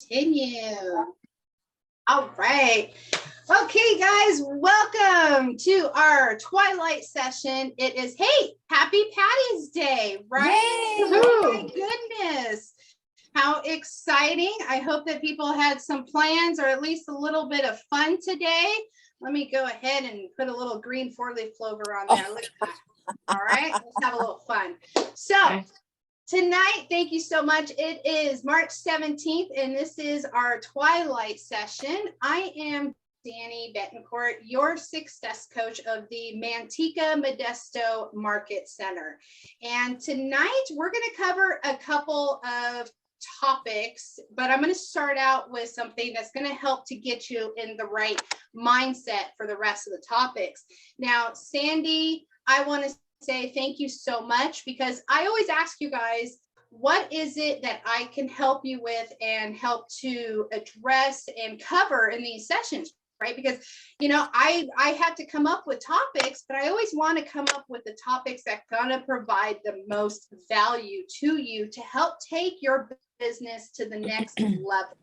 Continue. All right. Okay, guys, welcome to our Twilight session. It is, hey, happy Patty's Day, right? Yay! Oh my goodness. How exciting. I hope that people had some plans or at least a little bit of fun today. Let me go ahead and put a little green four-leaf clover on there. Look at that. All right, let's have a little fun. So tonight, thank you so much. It is March 17th, and this is our Twilight session. I am Danny Betancourt, your success coach of the Manteca Modesto Market Center. And tonight, we're going to cover a couple of topics, but I'm going to start out with something that's going to help to get you in the right mindset for the rest of the topics. Now, Sandy, I want to say thank you so much, because I always ask you guys, what is it that I can help you with and help to address and cover in these sessions, right? Because, you know, I had to come up with topics, but I always want to come up with the topics that are going to provide the most value to you to help take your business to the next level.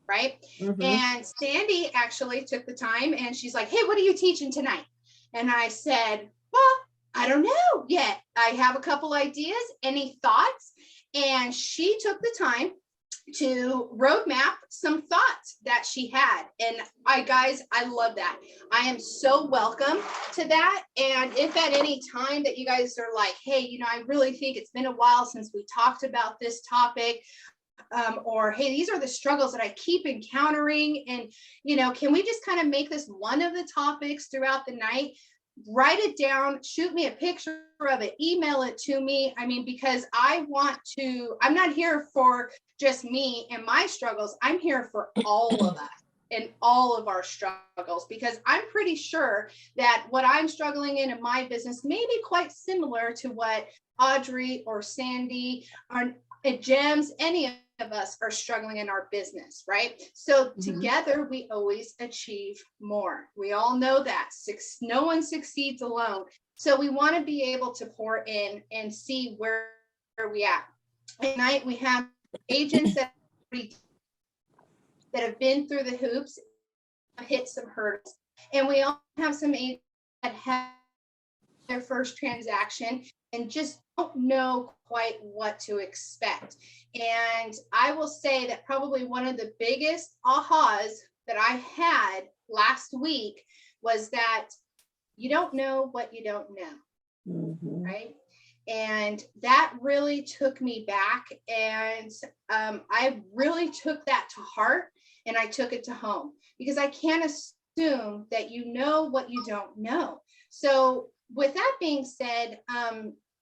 Right. Mm-hmm. And Sandy actually took the time and she's like, hey, what are you teaching tonight? And I said, well, I don't know yet. I have a couple ideas. Any thoughts? And she took the time to roadmap some thoughts that she had. And I love that. I am so welcome to that. And if at any time that you guys are like, hey, you know, I really think it's been a while since we talked about this topic, or, hey, these are the struggles that I keep encountering. And, you know, can we just kind of make this one of the topics throughout the night? Write it down, shoot me a picture of it, email it to me. I mean, because I'm not here for just me and my struggles. I'm here for all of us and all of our struggles, because I'm pretty sure that what I'm struggling in my business may be quite similar to what Audrey or Sandy or Gems, any of us are struggling in our business, right? So together we always achieve more. We all know that. No one succeeds alone. So we want to be able to pour in and see where we at. Tonight we have agents that have been through the hoops, hit some hurdles, and we all have some agents that have their first transaction and just don't know quite what to expect. And I will say that probably one of the biggest ahas that I had last week was that you don't know what you don't know, right? And that really took me back, and I really took that to heart, and I took it to home, because I can't assume that you know what you don't know. So with that being said,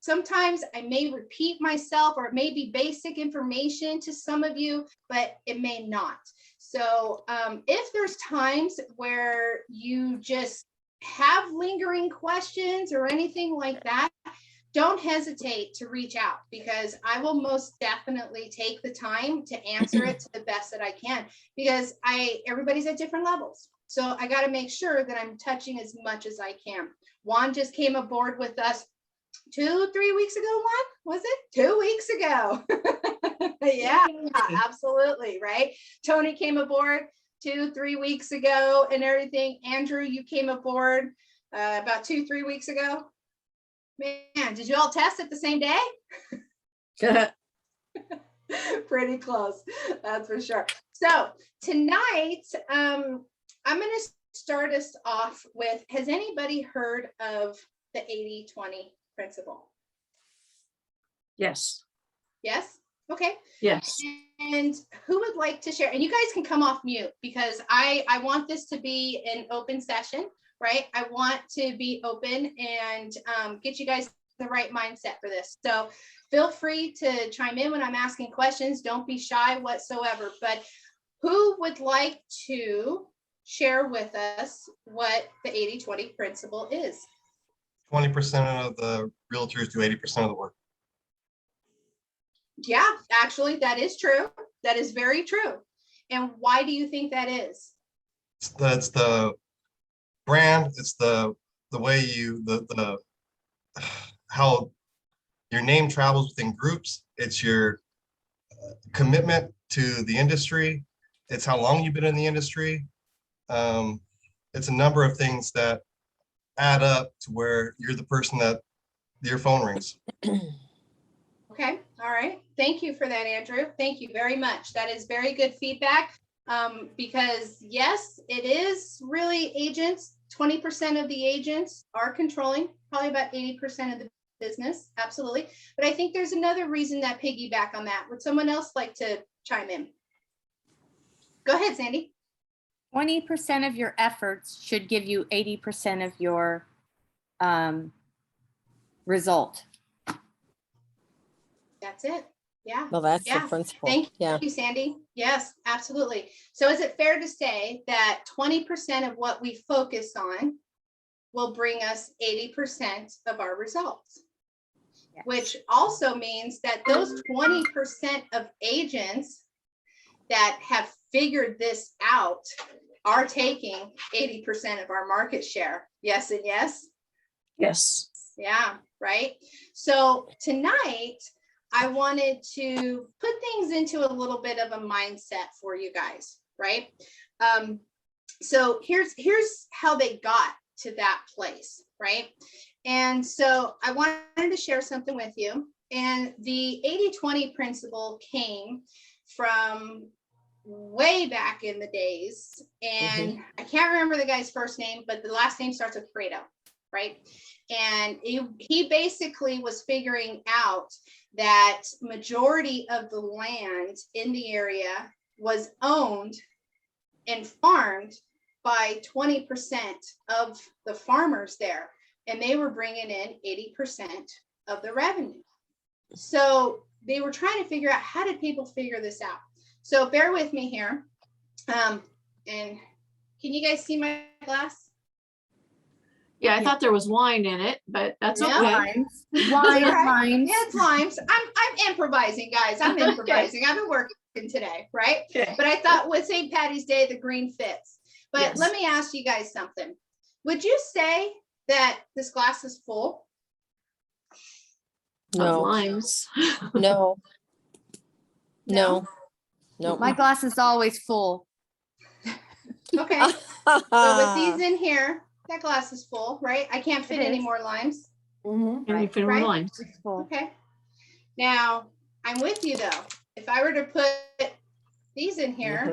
sometimes I may repeat myself, or it may be basic information to some of you, but it may not. So if there's times where you just have lingering questions or anything like that, don't hesitate to reach out, because I will most definitely take the time to answer it to the best that I can, because everybody's at different levels. So I got to make sure that I'm touching as much as I can. Juan just came aboard with us 2-3 weeks ago. Juan, was it 2 weeks ago? Yeah, absolutely. Right. Tony came aboard 2-3 weeks ago and everything. Andrew, you came aboard about 2-3 weeks ago. Man, did you all test it the same day? Pretty close, that's for sure. So tonight, I'm going to start us off with, has anybody heard of the 80-20 principle? Yes. Yes? Okay. Yes. And who would like to share? And you guys can come off mute, because I want this to be an open session, right? I want to be open and get you guys the right mindset for this. So feel free to chime in when I'm asking questions. Don't be shy whatsoever. But who would like to share with us what the 80-20 principle is? 20% of the realtors do 80% of the work. Yeah, actually, that is true. That is very true. And why do you think that is? It's the brand. It's the way how your name travels within groups. It's your commitment to the industry. It's how long you've been in the industry. It's a number of things that add up to where you're the person that your phone rings. Okay, all right. Thank you for that, Andrew. Thank you very much. That is very good feedback. Because yes, it is really agents. 20% of the agents are controlling, probably about 80% of the business. Absolutely. But I think there's another reason that piggyback on that. Would someone else like to chime in? Go ahead, Sandy. 20% of your efforts should give you 80% of your result. That's it. Yeah. Well, that's Yeah. the principle. Thank Yeah. you, Sandy. Yes, absolutely. So is it fair to say that 20% of what we focus on will bring us 80% of our results? Yes. Which also means that those 20% of agents that have figured this out are taking 80% of our market share. Yes and yes? Yes. Yeah, right. So tonight, I wanted to put things into a little bit of a mindset for you guys, right? So here's how they got to that place, right? And so I wanted to share something with you. And the 80-20 principle came from way back in the days. And I can't remember the guy's first name, but the last name starts with Fredo, right? And he basically was figuring out that majority of the land in the area was owned and farmed by 20% of the farmers there. And they were bringing in 80% of the revenue. So they were trying to figure out, how did people figure this out? So bear with me here. And can you guys see my glass? Yeah, I thought there was wine in it, but that's Yeah. okay. Limes. All Wine, right. limes. Yeah, it's limes. I'm improvising, guys. I'm improvising. I've been working today, right? Okay. But I thought with St. Patty's Day, the green fits. But Yes. let me ask you guys something. Would you say that this glass is full? Of No, limes. no, no, no. My glass is always full. Okay. So with these in here, that glass is full, right? I can't fit It any is. more limes. And you Right. fit Right. more limes. It's full. Okay. Now, I'm with you though. If I were to put these in here,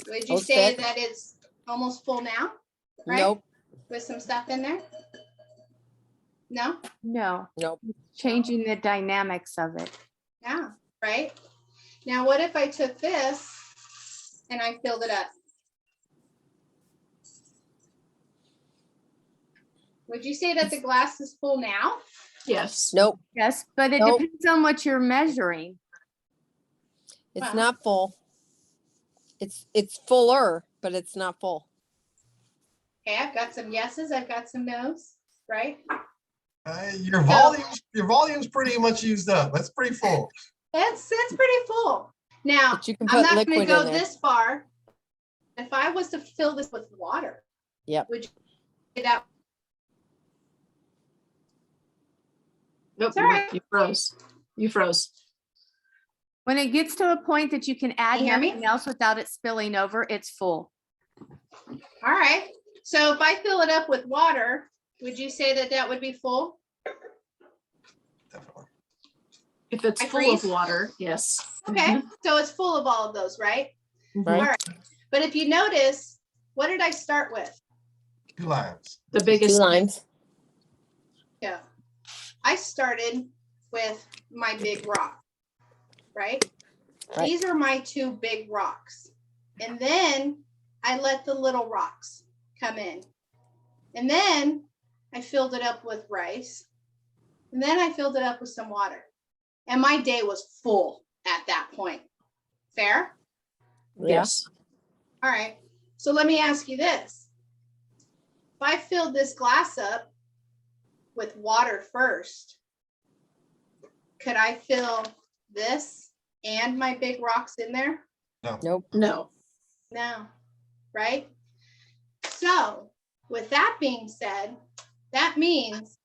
would you Those say fit. that it's almost full now? Right? Nope, With some stuff in there? No? No, nope. changing the dynamics of it. Yeah, right? Now, what if I took this and I filled it up? Would you say that the glass is full now? Yes. Nope, Yes, but it Nope. depends on what you're measuring. it's Wow. not full. It's fuller, but it's not full. Okay, I've got some yeses, I've got some nos, right? Your volume's pretty much used up. That's pretty full. That's pretty full. Now, But you can I'm put not gonna liquid go in there. this far. If I was to fill this with water. Yep. Would you say that? Nope, It's all right. you froze. You froze. When it gets to a point that you can add Can you hear me? nothing else without it spilling over, it's full. All right, so if I fill it up with water, would you say that that would be full? Definitely. If it's I full of freeze? water, yes. Okay, so it's full of all of those, right? Right. All right, but if you notice, what did I start with? 2 limes. The Two biggest. lines. Yeah, I started with my big rock, right? Right. These are my 2 big rocks. And then I let the little rocks come in. And then I filled it up with rice. And then I filled it up with some water. And my day was full at that point. Fair? Yes. All right. So let me ask you this. If I filled this glass up with water first, could I fill this and my big rocks in there? Nope. No. No, right? So with that being said, that means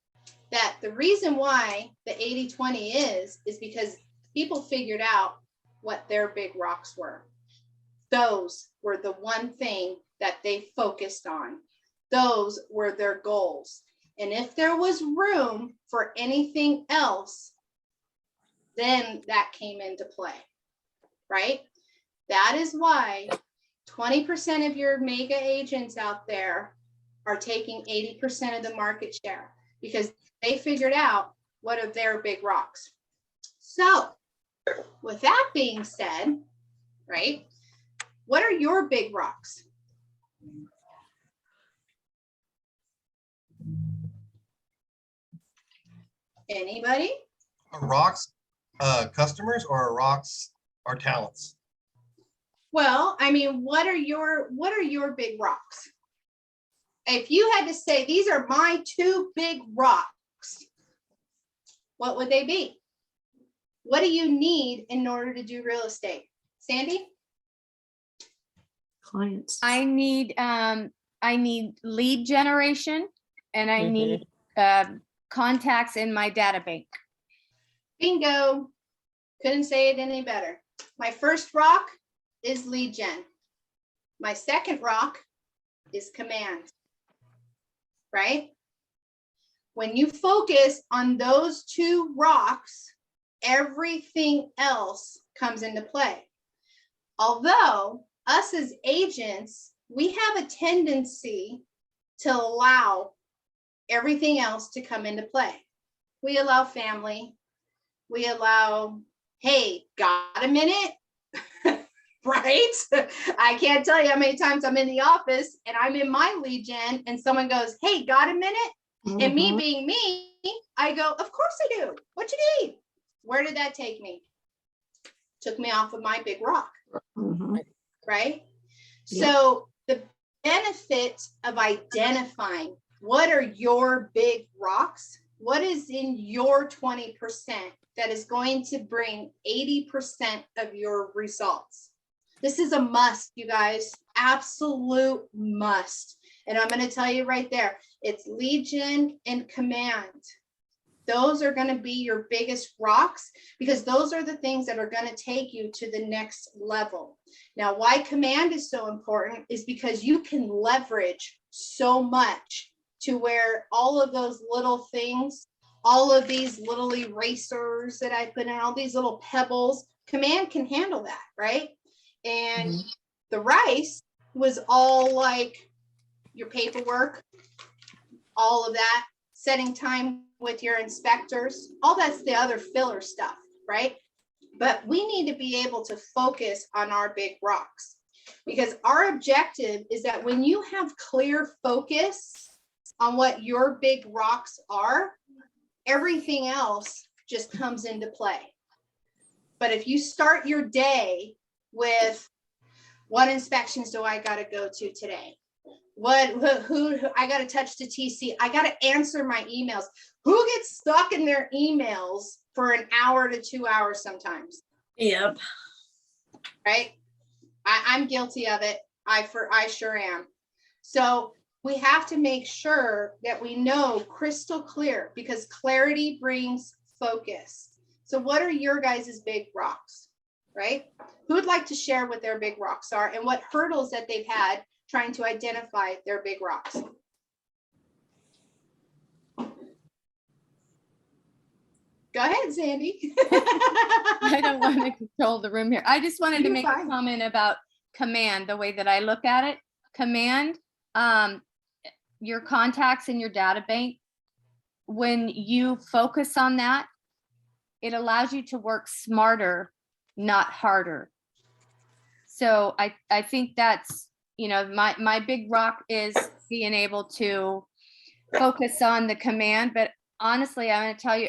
that the reason why the 80-20 is because people figured out what their big rocks were. Those were the one thing that they focused on. Those were their goals. And if there was room for anything else, then that came into play, right? That is why 20% of your mega agents out there are taking 80% of the market share, because they figured out what are their big rocks. So with that being said, right, what are your big rocks? Anybody? Are rocks customers, or are rocks our talents? Well, I mean, what are your big rocks? If you had to say, these are my two big rocks, what would they be? What do you need in order to do real estate? Sandy? Clients. I need lead generation, and I need contacts in my data bank. Bingo. Couldn't say it any better. My first rock is lead gen. My second rock is command, right? When you focus on those two rocks, everything else comes into play. Although us as agents, we have a tendency to allow everything else to come into play. We allow family. We allow, hey, got a minute? Right? I can't tell you how many times I'm in the office and I'm in my lead gen and someone goes, hey, got a minute? And me being me, I go, of course I do. What you need? Where did that take me? Took me off of my big rock, right? Yeah. So the benefit of identifying what are your big rocks, what is in your 20% that is going to bring 80% of your results. This is a must, you guys, absolute must. And I'm going to tell you right there, it's lead gen and command. Those are going to be your biggest rocks, because those are the things that are going to take you to the next level. Now, why command is so important is because you can leverage so much to where all of those little things, all of these little erasers that I put in, all these little pebbles, command can handle that, right? And the rice was all like your paperwork, all of that, setting time with your inspectors, all that's the other filler stuff, right? But we need to be able to focus on our big rocks, because our objective is that when you have clear focus on what your big rocks are, everything else just comes into play. But if you start your day with, what inspections do I got to go to today? Who I got to touch the TC? I got to answer my emails. Who gets stuck in their emails for an hour to 2 hours sometimes? Yep. Right? I'm guilty of it. I sure am. So we have to make sure that we know crystal clear, because clarity brings focus. So what are your guys' big rocks, right? Who would like to share what their big rocks are and what hurdles that they've had trying to identify their big rocks? Go ahead, Sandy. I don't want to control the room here. I just wanted to You're make fine. a comment about command, the way that I look at it. Command, your contacts in your data bank, when you focus on that, it allows you to work smarter, not harder. So I think that's, you know, my big rock is being able to focus on the command. But honestly, I'm going to tell you,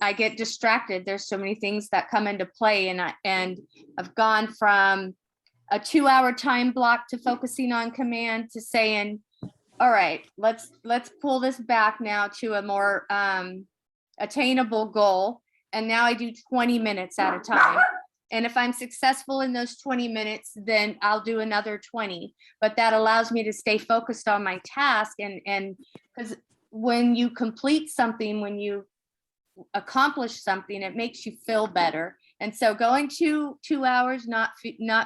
I get distracted. There's so many things that come into play, and I've gone from a 2-hour time block to focusing on command to saying, all right, let's pull this back now to a more attainable goal. And now I do 20 minutes at a time. And if I'm successful in those 20 minutes, then I'll do another 20. But that allows me to stay focused on my task. And because when you complete something, when you accomplish something, it makes you feel better. And so going 2 hours, not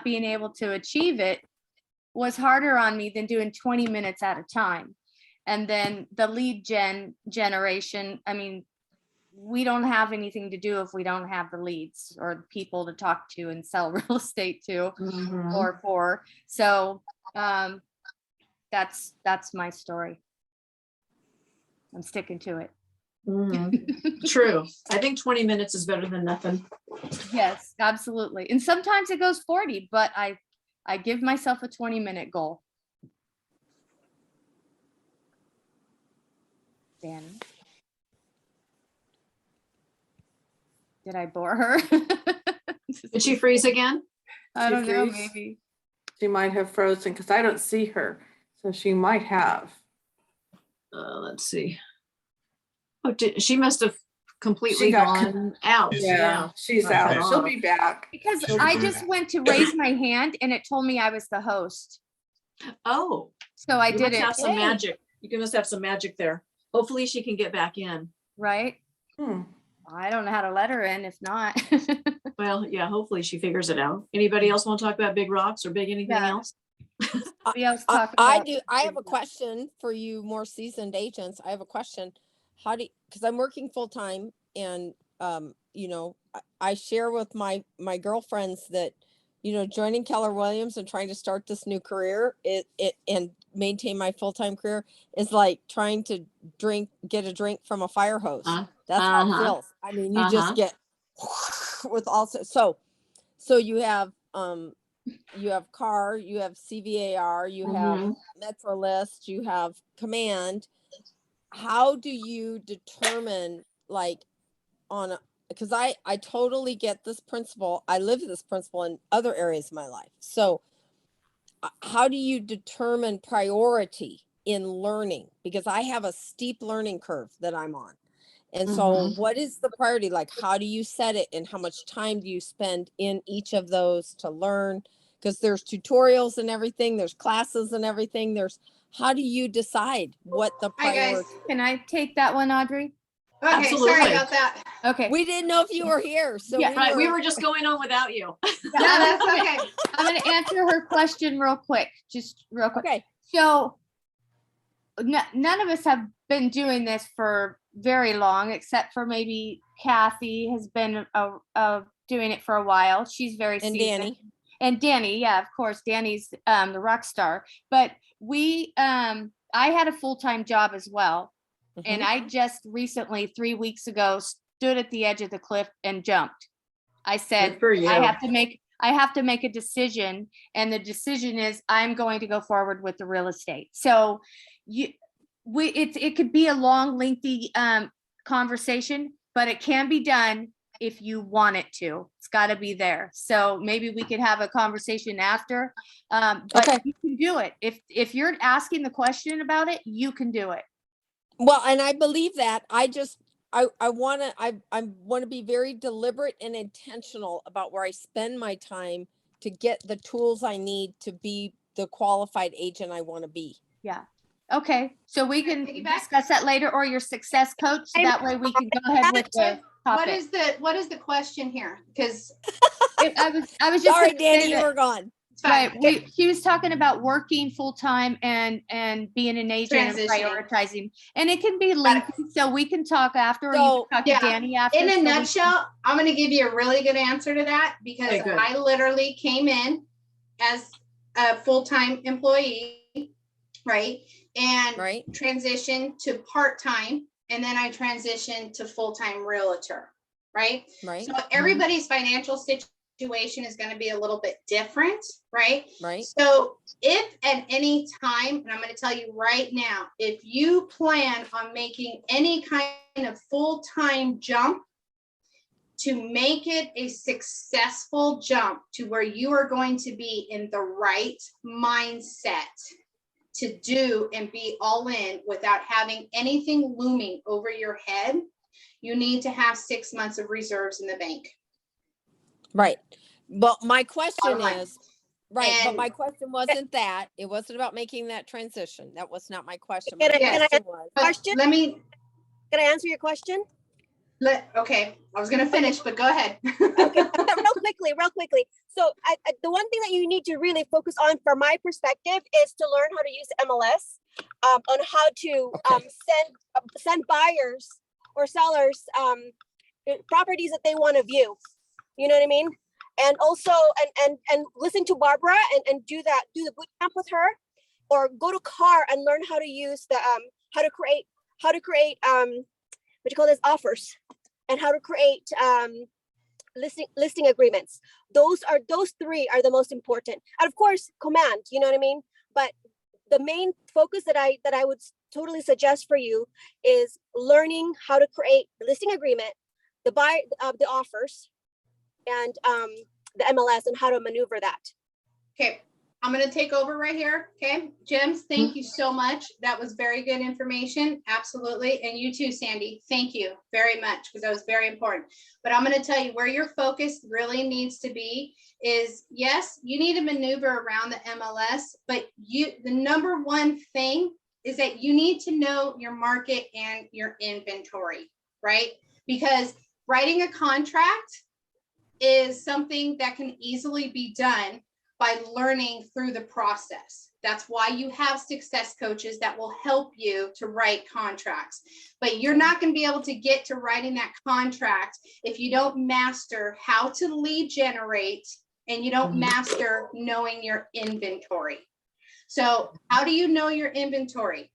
being able to achieve it was harder on me than doing 20 minutes at a time. And then the lead generation, I mean, we don't have anything to do if we don't have the leads or people to talk to and sell real estate to Mhm. or for. So that's my story. I'm sticking to it. Mhm. True. I think 20 minutes is better than nothing. Yes, absolutely. And sometimes it goes 40, but I give myself a 20-minute goal. Danny. Did I bore her? Did she freeze again? I She don't know, freeze? maybe. She might have frozen because I don't see her. So she might have. Let's see. Oh, she must have completely She got gone out. Yeah, she's Not out. cut She'll off. be back. Because She'll I be just back. went to raise my hand and it told me I was the host. Oh, So I you did must it, have some Yay. magic. You must have some magic there. Hopefully she can get back in. right? Hmm. I don't know how to let her in if not. Well, yeah, hopefully she figures it out. Anybody else want to talk about big rocks or big anything Yeah. else? We always I, talk I about do. I have a big- question for you more seasoned agents. I have a question. How do you, because I'm working full time and you know, I share with my girlfriends that, you know, joining Keller Williams and trying to start this new career, it and maintain my full-time career is like trying to get a drink from a fire hose. That's how it Uh-huh. feels. I mean, you just get with also so you have CAR, you have CVAR, you have Mhm. Metrolist, you have Command. How do you determine like because I totally get this principle. I live this principle in other areas of my life. So how do you determine priority in learning? Because I have a steep learning curve that I'm on. And so what is the priority? Like, how do you set it and how much time do you spend in each of those to learn? Because there's tutorials and everything, there's classes and everything. How do you decide what the Hi, guys. priority? Can I take that one, Audrey? Okay, Absolutely. sorry about that. Okay. We didn't know if you were here. So Yeah, Right, we were just going on without you. Yeah, No, that's okay. I'm going to answer her question real quick, just real quick. okay. So none of us have been doing this for very long, except for maybe Kathy has been doing it for a while. She's very And seasoned. Danny. And Danny, yeah, of course, Danny's the rock star. But I had a full-time job as well. And Mhm. I just recently, 3 weeks ago, stood at the edge of the cliff and jumped. I said, Good for you. I have to make a decision. And the decision is I'm going to go forward with the real estate. So it could be a long, lengthy conversation, but it can be done if you want it to. It's got to be there. So maybe we could have a conversation after. But Okay. you can do it. If you're asking the question about it, you can do it. Well, and I believe that. I want to be very deliberate and intentional about where I spend my time to get the tools I need to be the qualified agent I want to be. Yeah. Okay. So we can Piggyback? discuss that later, or your success coach. So that way we can go ahead with the What topic. what is the question here? Because I was just Sorry, gonna say Danny, you that- were gone. it's fine. Right. She was talking about working full time and being an agent and Transitioning. prioritizing, and it can be lengthy. So we can talk after, or you So, can talk yeah, to Danny after. In so a we can- nutshell, I'm going to give you a really good answer to that because Okay, good. I literally came in as a full-time employee, right? And Right. transitioned to part-time, and then I transitioned to full-time realtor, right? Right. So everybody's financial situation is going to be a little bit different, right? Right. So if at any time, and I'm going to tell you right now, if you plan on making any kind of full-time jump to make it a successful jump to where you are going to be in the right mindset to do and be all in without having anything looming over your head, you need to have 6 months of reserves in the bank. Right. But my question Bottom line. is, right. But And- my question wasn't that. It wasn't about making that transition. That was not my question. Can My I- can I question was, But Question? let me, Can I answer your question? Okay, I was gonna finish, but go ahead. Okay, real quickly. So the one thing that you need to really focus on, from my perspective, is to learn how to use MLS, on how to send buyers or sellers properties that they want to view. You know what I mean? And also, and listen to Barbara and do the boot camp with her, or go to CAR and learn how to use the how to create what you call this, offers, and how to create listing agreements. Those three are the most important, and of course command, you know what I mean. But the main focus that I would totally suggest for you is learning how to create the listing agreement, the offers, and the MLS, and how to maneuver that. Okay, I'm gonna take over right here. Okay, Jims, thank you so much. That was very good information. Absolutely. And you too, Sandy. Thank you very much, because that was very important. But I'm gonna tell you where your focus really needs to be is, yes, you need to maneuver around the MLS, but the number one thing is that you need to know your market and your inventory, right? Because writing a contract is something that can easily be done by learning through the process. That's why you have success coaches that will help you to write contracts. But you're not going to be able to get to writing that contract if you don't master how to lead generate and you don't master knowing your inventory. So how do you know your inventory?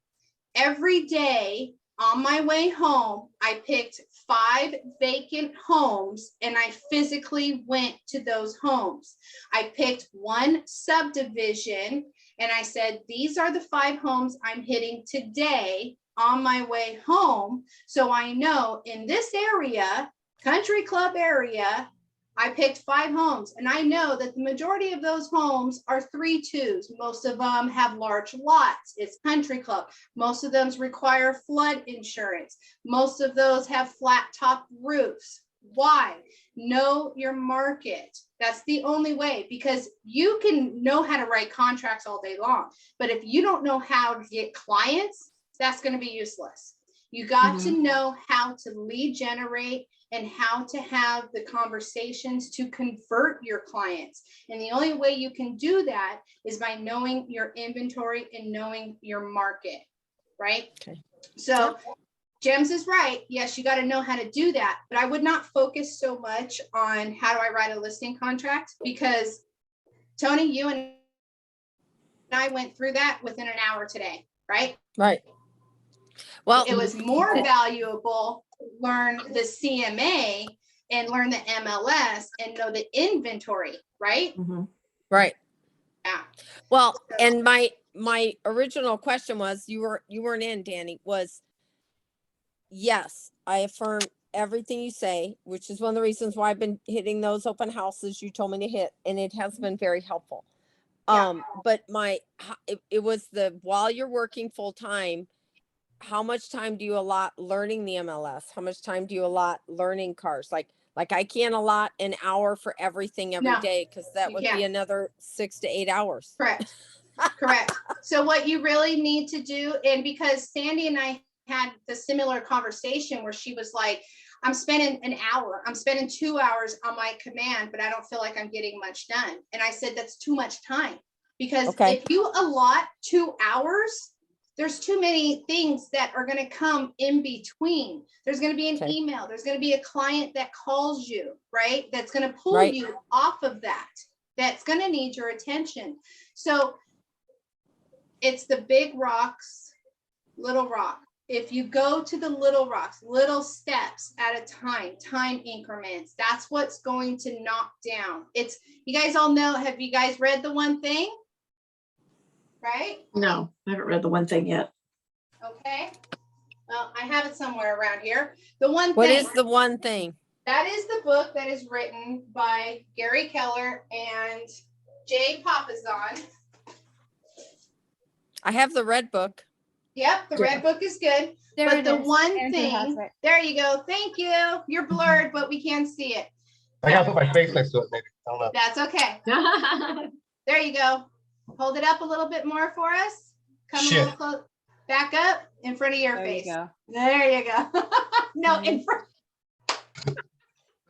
Every day on my way home, I picked 5 vacant homes and I physically went to those homes. I picked one subdivision and I said, these are the 5 homes I'm hitting today on my way home. So I know in this area, country club area, I picked 5 homes, and I know that the majority of those homes are 3-2s. Most of them have large lots. It's country club. Most of them require flood insurance. Most of those have flat top roofs. Why? Know your market. That's the only way, because you can know how to write contracts all day long, but if you don't know how to get clients, that's going to be useless. You got to know how to lead generate and how to have the conversations to convert your clients. And the only way you can do that is by knowing your inventory and knowing your market, right? Okay. So Jems is right. Yes, you got to know how to do that. But I would not focus so much on how do I write a listing contract, because Tony, you and I went through that within an hour today, right? Right. Well, It was more valuable to learn the CMA and learn the MLS and know the inventory, right? right. Yeah. Well, and my original question was, you weren't in, Danny, was, yes, I affirm everything you say, which is one of the reasons why I've been hitting those open houses you told me to hit, and it has been very helpful. Yeah. But it was while you're working full time, how much time do you allot learning the MLS? How much time do you allot learning cars? Like I can't allot an hour for everything every day, because that would be another 6 to 8 hours. Correct. Correct. So what you really need to do, and because Sandy and I had the similar conversation where she was like, I'm spending an hour, I'm spending 2 hours on my command, but I don't feel like I'm getting much done. And I said, that's too much time, because if you allot 2 hours, there's too many things that are going to come in between. There's going to be an email. There's going to be a client that calls you, right? That's going to pull you off of that. That's going to need your attention. So it's the big rocks, little rock. If you go to the little rocks, little steps at a time increments, that's what's going to knock down. It's, you guys all know, have you guys read The One Thing? Right? No, I haven't read The One Thing yet. Okay. Well, I have it somewhere around here. The One Thing. What is The One Thing? That is the book that is written by Gary Keller and Jay Papasan. I have the red book. Yep, the red book is good. But the one thing, there you go. Thank you. You're blurred, but we can see it. I gotta put my face next to it, maybe. I don't know. That's okay. There you go. Hold it up a little bit more for us. Come a little close. Back up in front of your face. You go. There you go. No, in front.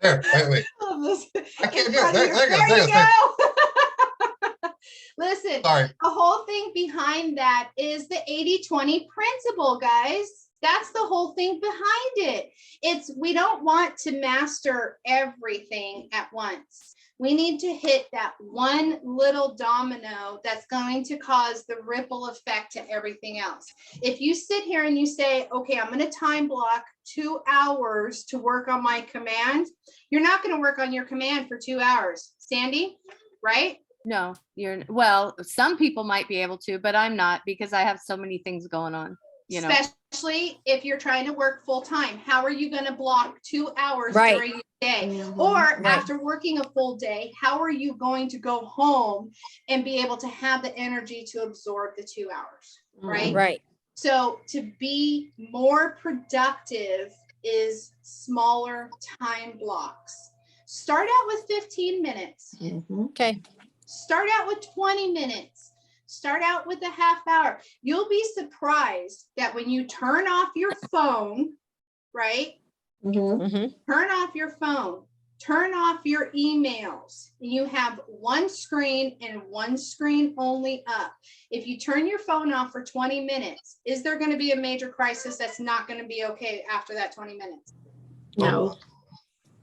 There, wait. I can't do it. There you go. Listen, Sorry. the whole thing behind that is the 80-20 principle, guys. That's the whole thing behind it. We don't want to master everything at once. We need to hit that one little domino that's going to cause the ripple effect to everything else. If you sit here and you say, okay, I'm going to time block 2 hours to work on my command, you're not going to work on your command for 2 hours. Sandy, right? No, well, some people might be able to, but I'm not, because I have so many things going on, you know. Especially if you're trying to work full time. How are you going to block 2 hours Right. during your day? Mhm. Or Right. after working a full day, how are you going to go home and be able to have the energy to absorb the 2 hours? Right. Right. So to be more productive is smaller time blocks. Start out with 15 minutes. Mhm. Okay. Start out with 20 minutes. Start out with a half hour. You'll be surprised that when you turn off your phone, right? Mhm. Mm-hmm. Turn off your phone, turn off your emails, and you have one screen and one screen only up. If you turn your phone off for 20 minutes, is there going to be a major crisis that's not going to be okay after that 20 minutes? No.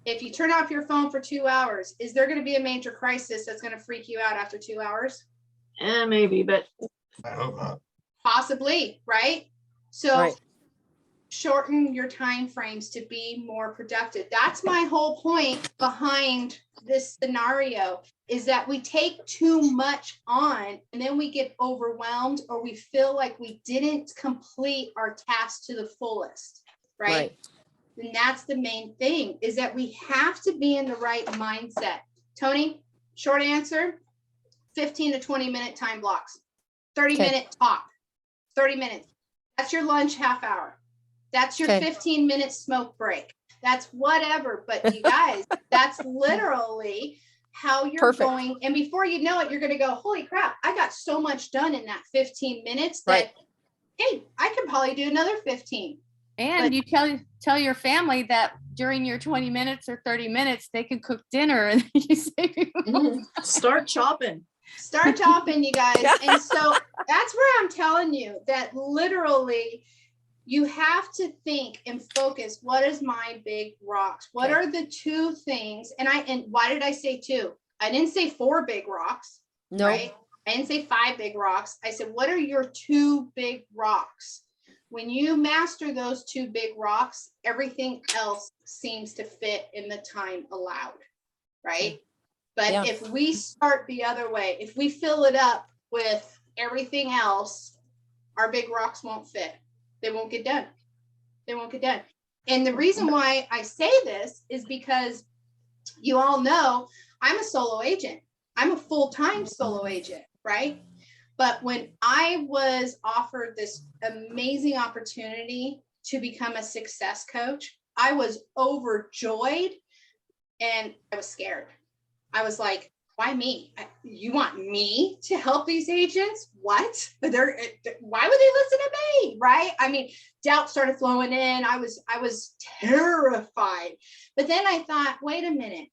If you turn off your phone for 2 hours, is there going to be a major crisis that's going to freak you out after 2 hours? Maybe, but I hope not. Possibly, right? So Right. shorten your time frames to be more productive. That's my whole point behind this scenario, is that we take too much on and then we get overwhelmed, or we feel like we didn't complete our task to the fullest, right? And that's the main thing, is that we have to be in the right mindset. Tony, short answer, 15 to 20 minute time blocks, 30-minute talk, 30 minutes. That's your lunch half hour. That's your 15-minute smoke break. That's whatever. But you guys, that's literally how you're going. And before you know it, you're going to go, holy crap, I got so much done in that 15 minutes that, hey, I could probably do another 15. And you tell your family that during your 20 minutes or 30 minutes, they can cook dinner, and you say, start chopping. Start chopping, you guys. And so that's where I'm telling you that literally you have to think and focus. What is my big rocks? What are the 2 things? And why did I say 2? I didn't say 4 big rocks. No. Right? I didn't say 5 big rocks. I said, what are your 2 big rocks? When you master those 2 big rocks, everything else seems to fit in the time allowed, right? But if we start the other way, if we fill it up with everything else, our big rocks won't fit. They won't get done. They won't get done. And the reason why I say this is because you all know I'm a solo agent. I'm a full-time solo agent, right? But when I was offered this amazing opportunity to become a success coach, I was overjoyed and I was scared. I was like, why me? You want me to help these agents? What? Why would they listen to me? Right? I mean, doubt started flowing in. I was terrified. But then I thought, wait a minute.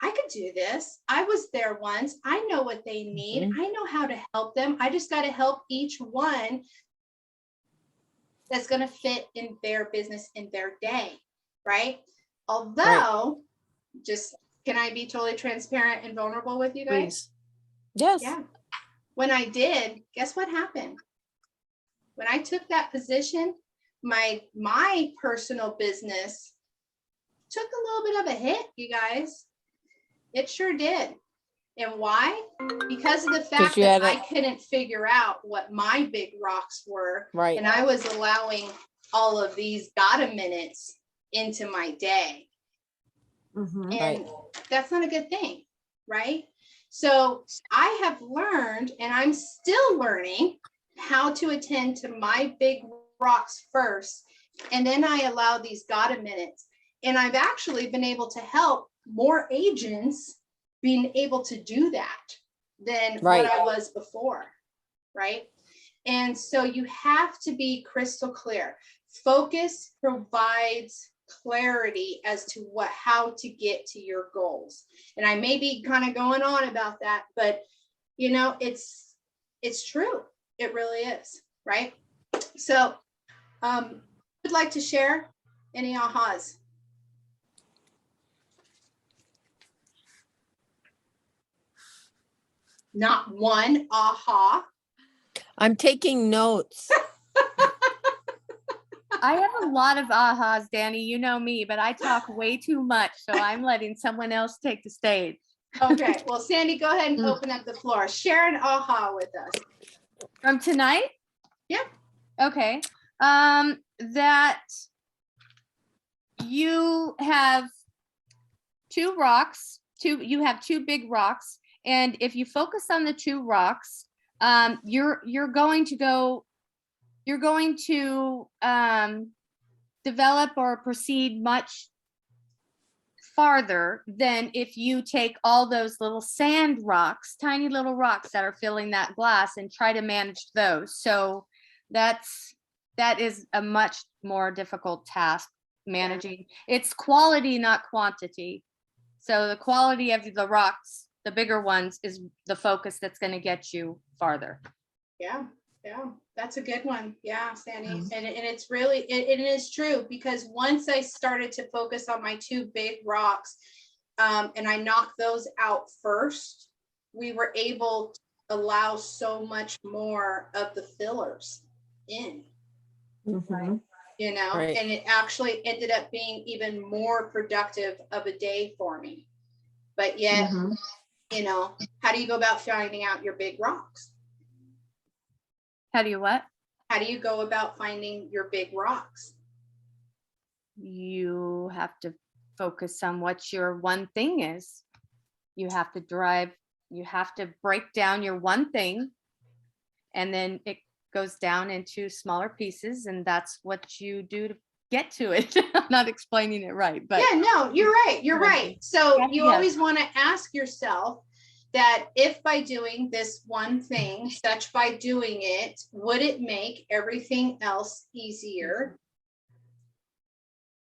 I could do this. I was there once. I know what they need. I know how to help them. I just got to help each one that's going to fit in their business in their day, right? Although, just can I be totally transparent and vulnerable with you guys? Please. Yes. Yeah. When I did, guess what happened? When I took that position, my personal business took a little bit of a hit, you guys. It sure did. And why? Because of the fact that I couldn't figure out what my big rocks were. Right. And I was allowing all of these gotta minutes into my day. Mm-hmm. And that's not a good thing, right? So I have learned, and I'm still learning, how to attend to my big rocks first. And then I allow these gotta minutes. And I've actually been able to help more agents being able to do that than what I was before, right? And so you have to be crystal clear. Focus provides clarity as to how to get to your goals. And I may be kind of going on about that, but you know, it's true. It really is, right? So, would like to share any ahas? Not one aha. I'm taking notes. I have a lot of ahas, Danny. You know me, but I talk way too much, so I'm letting someone else take the stage. Okay, well, Sandy, go ahead and open up the floor. Share an aha with us. From tonight? Yeah. Okay. That you have two rocks, you have two big rocks, and if you focus on the two rocks, you're going to develop or proceed much farther than if you take all those little sand rocks, tiny little rocks that are filling that glass, and try to manage those. So that is a much more difficult task, managing. It's quality, not quantity. So the quality of the rocks, the bigger ones, is the focus that's going to get you farther. Yeah, that's a good one. Yeah, Sandy. And it's really, it is true, because once I started to focus on my two big rocks, and I knocked those out first, we were able to allow so much more of the fillers in, Mhm. you know, Right. and it actually ended up being even more productive of a day for me. But yet, you know, how do you go about finding out your big rocks? How do you what? How do you go about finding your big rocks? You have to focus on what your one thing is. You have to break down your one thing, and then it goes down into smaller pieces, and that's what you do to get to it. I'm not explaining it right, but Yeah, no, you're right. You're right. So Yes, you yes. always want to ask yourself that if by doing this one thing, such by doing it, would it make everything else easier?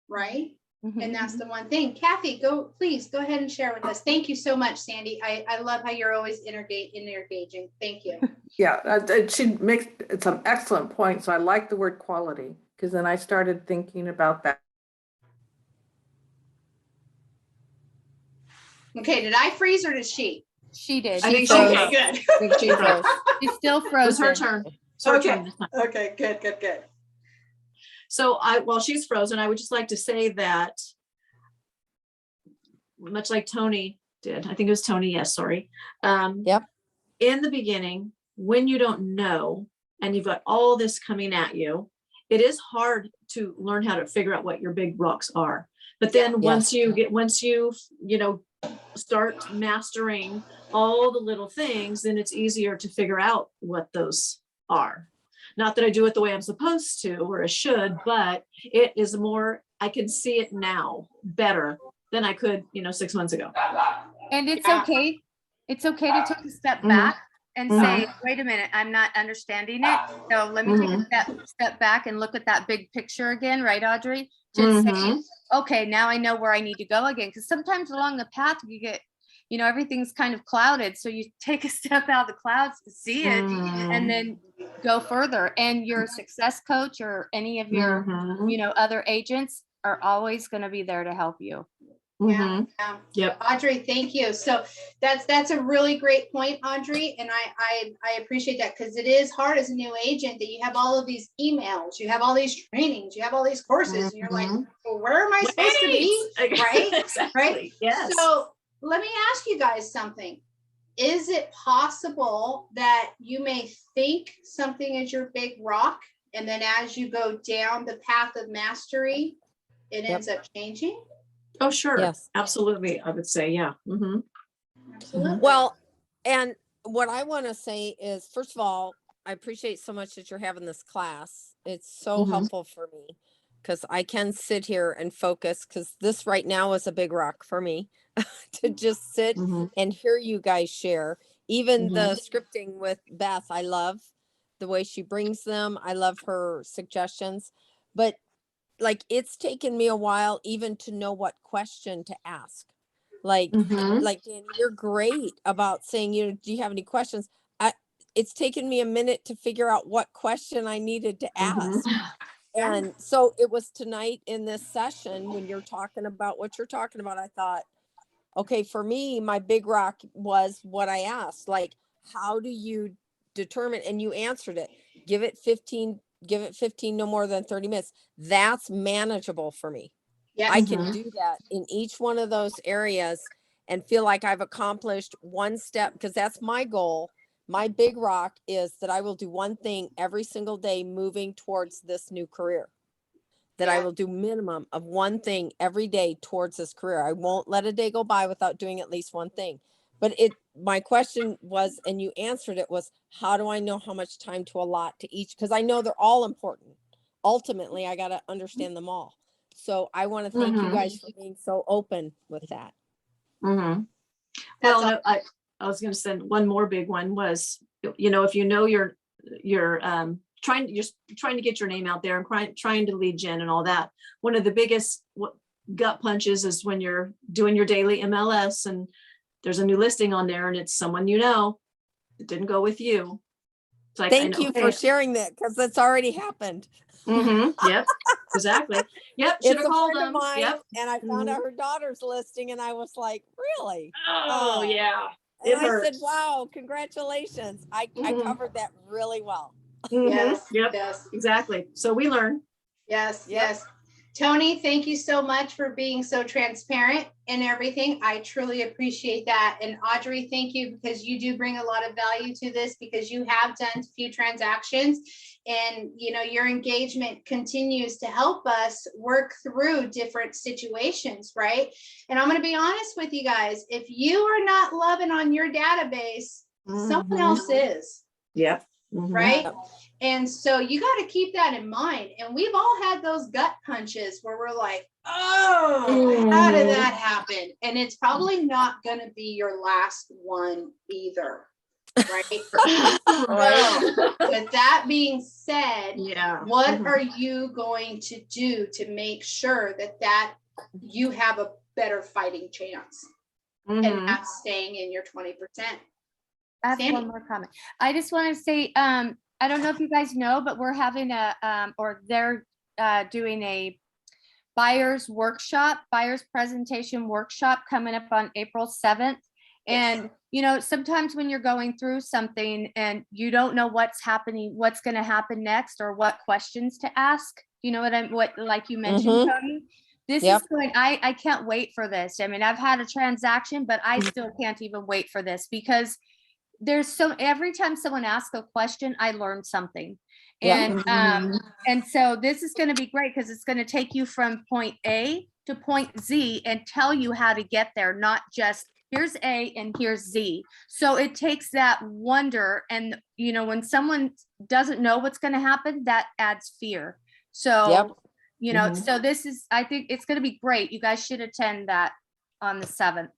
Right? Mhm. And that's the one thing. Kathy, please go ahead and share with us. Thank you so much, Sandy. I love how you're always engaging. Thank you. Yeah, she makes some excellent points. So I like the word quality, because then I started thinking about that. Okay, did I freeze or did she? She did. I think she she froze. Okay, good. I think she froze. She's still It was her frozen. turn. It's her turn this time. Okay, good. So while she's frozen, I would just like to say that, much like Tony did, I think it was Tony, yes, sorry. Yep. In the beginning, when you don't know, and you've got all this coming at you, it is hard to learn how to figure out what your big rocks are. But then once you start mastering all the little things, then it's easier to figure out what those are. Not that I do it the way I'm supposed to or I should, but it is more, I can see it now better than I could, 6 months ago. And it's Yeah. okay. It's okay to take a step back and say, wait a minute, I'm not understanding it. So let me take a step back and look at that big picture again, right, Audrey? Just say, okay, now I know where I need to go again. Because sometimes along the path you get, everything's kind of clouded. So you take a step out of the clouds to see it and then go further. And your success coach or any of your, other agents are always going to be there to help you. Yeah. Yep. Audrey, thank you. So that's a really great point, Audrey. And I appreciate that, because it is hard as a new agent that you have all of these emails, you have all these trainings, you have all these courses, and you're like, well, where am I supposed to be? Right? Exactly. Right? Yes. So let me ask you guys something. Is it possible that you may think something is your big rock, and then as you go down the path of mastery, it ends up changing? Oh, sure. Yes. Absolutely. I would say, yeah. Absolutely. Well, and what I want to say is, first of all, I appreciate so much that you're having this class. It's so helpful for me, because I can sit here and focus, because this right now is a big rock for me to just sit and hear you guys share. Even the scripting with Beth, I love the way she brings them. I love her suggestions. But like, it's taken me a while even to know what question to ask. Like, Mhm. like, Danny, you're great about saying, you know, do you have any questions? It's taken me a minute to figure out what question I needed to ask. And so it was tonight in this session when you're talking about what you're talking about, I thought, okay, for me, my big rock was what I asked, like, how do you determine, and you answered it, give it 15, no more than 30 minutes. That's manageable for me. Yes. I can do that in each one of those areas and feel like I've accomplished one step, because that's my goal. My big rock is that I will do one thing every single day moving towards this new career. That I Yeah. will do minimum of one thing every day towards this career. I won't let a day go by without doing at least one thing. But my question was, and you answered it, was how do I know how much time to allot to each? Because I know they're all important. Ultimately, I got to understand them all. So I want to thank you guys for being so open with that. Mhm. That's Well, no, I was going to send one more big one was, you know, if you know you're trying to get your name out there and trying to lead gen and all that. One of the biggest gut punches is when you're doing your daily MLS and there's a new listing on there and it's someone you know, it didn't go with you. It's like, Thank you for sharing that, because that's already happened. Yep, exactly. Yep, should It's have a called friend of them. mine, Yep. and I found out her daughter's listing, and I was like, really? Oh yeah. And It I said, hurts. wow, congratulations. I covered that really well. Yes. Yep. Yes. Exactly. So we learn. Yes. Yep. Yes. Tony, thank you so much for being so transparent and everything. I truly appreciate that. And Audrey, thank you, because you do bring a lot of value to this, because you have done a few transactions and, you know, your engagement continues to help us work through different situations, right? And I'm going to be honest with you guys. If you are not loving on your database, someone else is. Yep. Right. And so you got to keep that in mind. And we've all had those gut punches where we're like, oh, how did that happen? And it's probably not going to be your last one either. Right. So, with that being said, what are you going to do to make sure that you have a better fighting chance and not staying in your 20%? I have one more comment. I just want to say, I don't know if you guys know, but we're having they're doing a buyer's presentation workshop coming up on April 7th. And, you know, sometimes when you're going through something and you don't know what's going to happen next, or what questions to ask, you know like you mentioned, Tony, this is going, I can't wait for this. I mean, I've had a transaction, but I still can't even wait for this, because every time someone asks a question, I learn something. And and so this is going to be great, because it's going to take you from point A to point Z and tell you how to get there, not just here's A and here's Z. So it takes that wonder, and you know, when someone doesn't know what's going to happen, that adds fear. So you know, so I think it's going to be great. You guys should attend that on the 7th.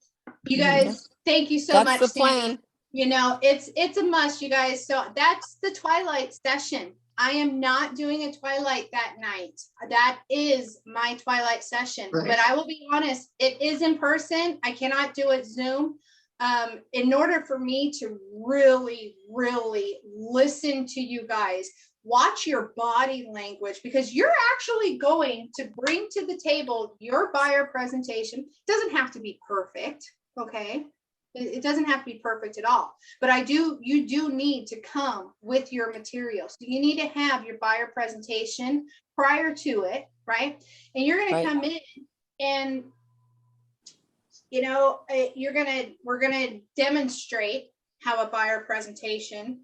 You guys, thank you so much. That's the plan. Sandy. You know, it's a must, you guys. So that's the Twilight session. I am not doing a Twilight that night. That is my Twilight session. Right. But I will be honest, it is in person. I cannot do it Zoom. In order for me to really, really listen to you guys, watch your body language, because you're actually going to bring to the table your buyer presentation. It doesn't have to be perfect, okay? It doesn't have to be perfect at all, but you do need to come with your materials. So you need to have your buyer presentation prior to it, right? And you're going to come in and, you know, we're going to demonstrate how a buyer presentation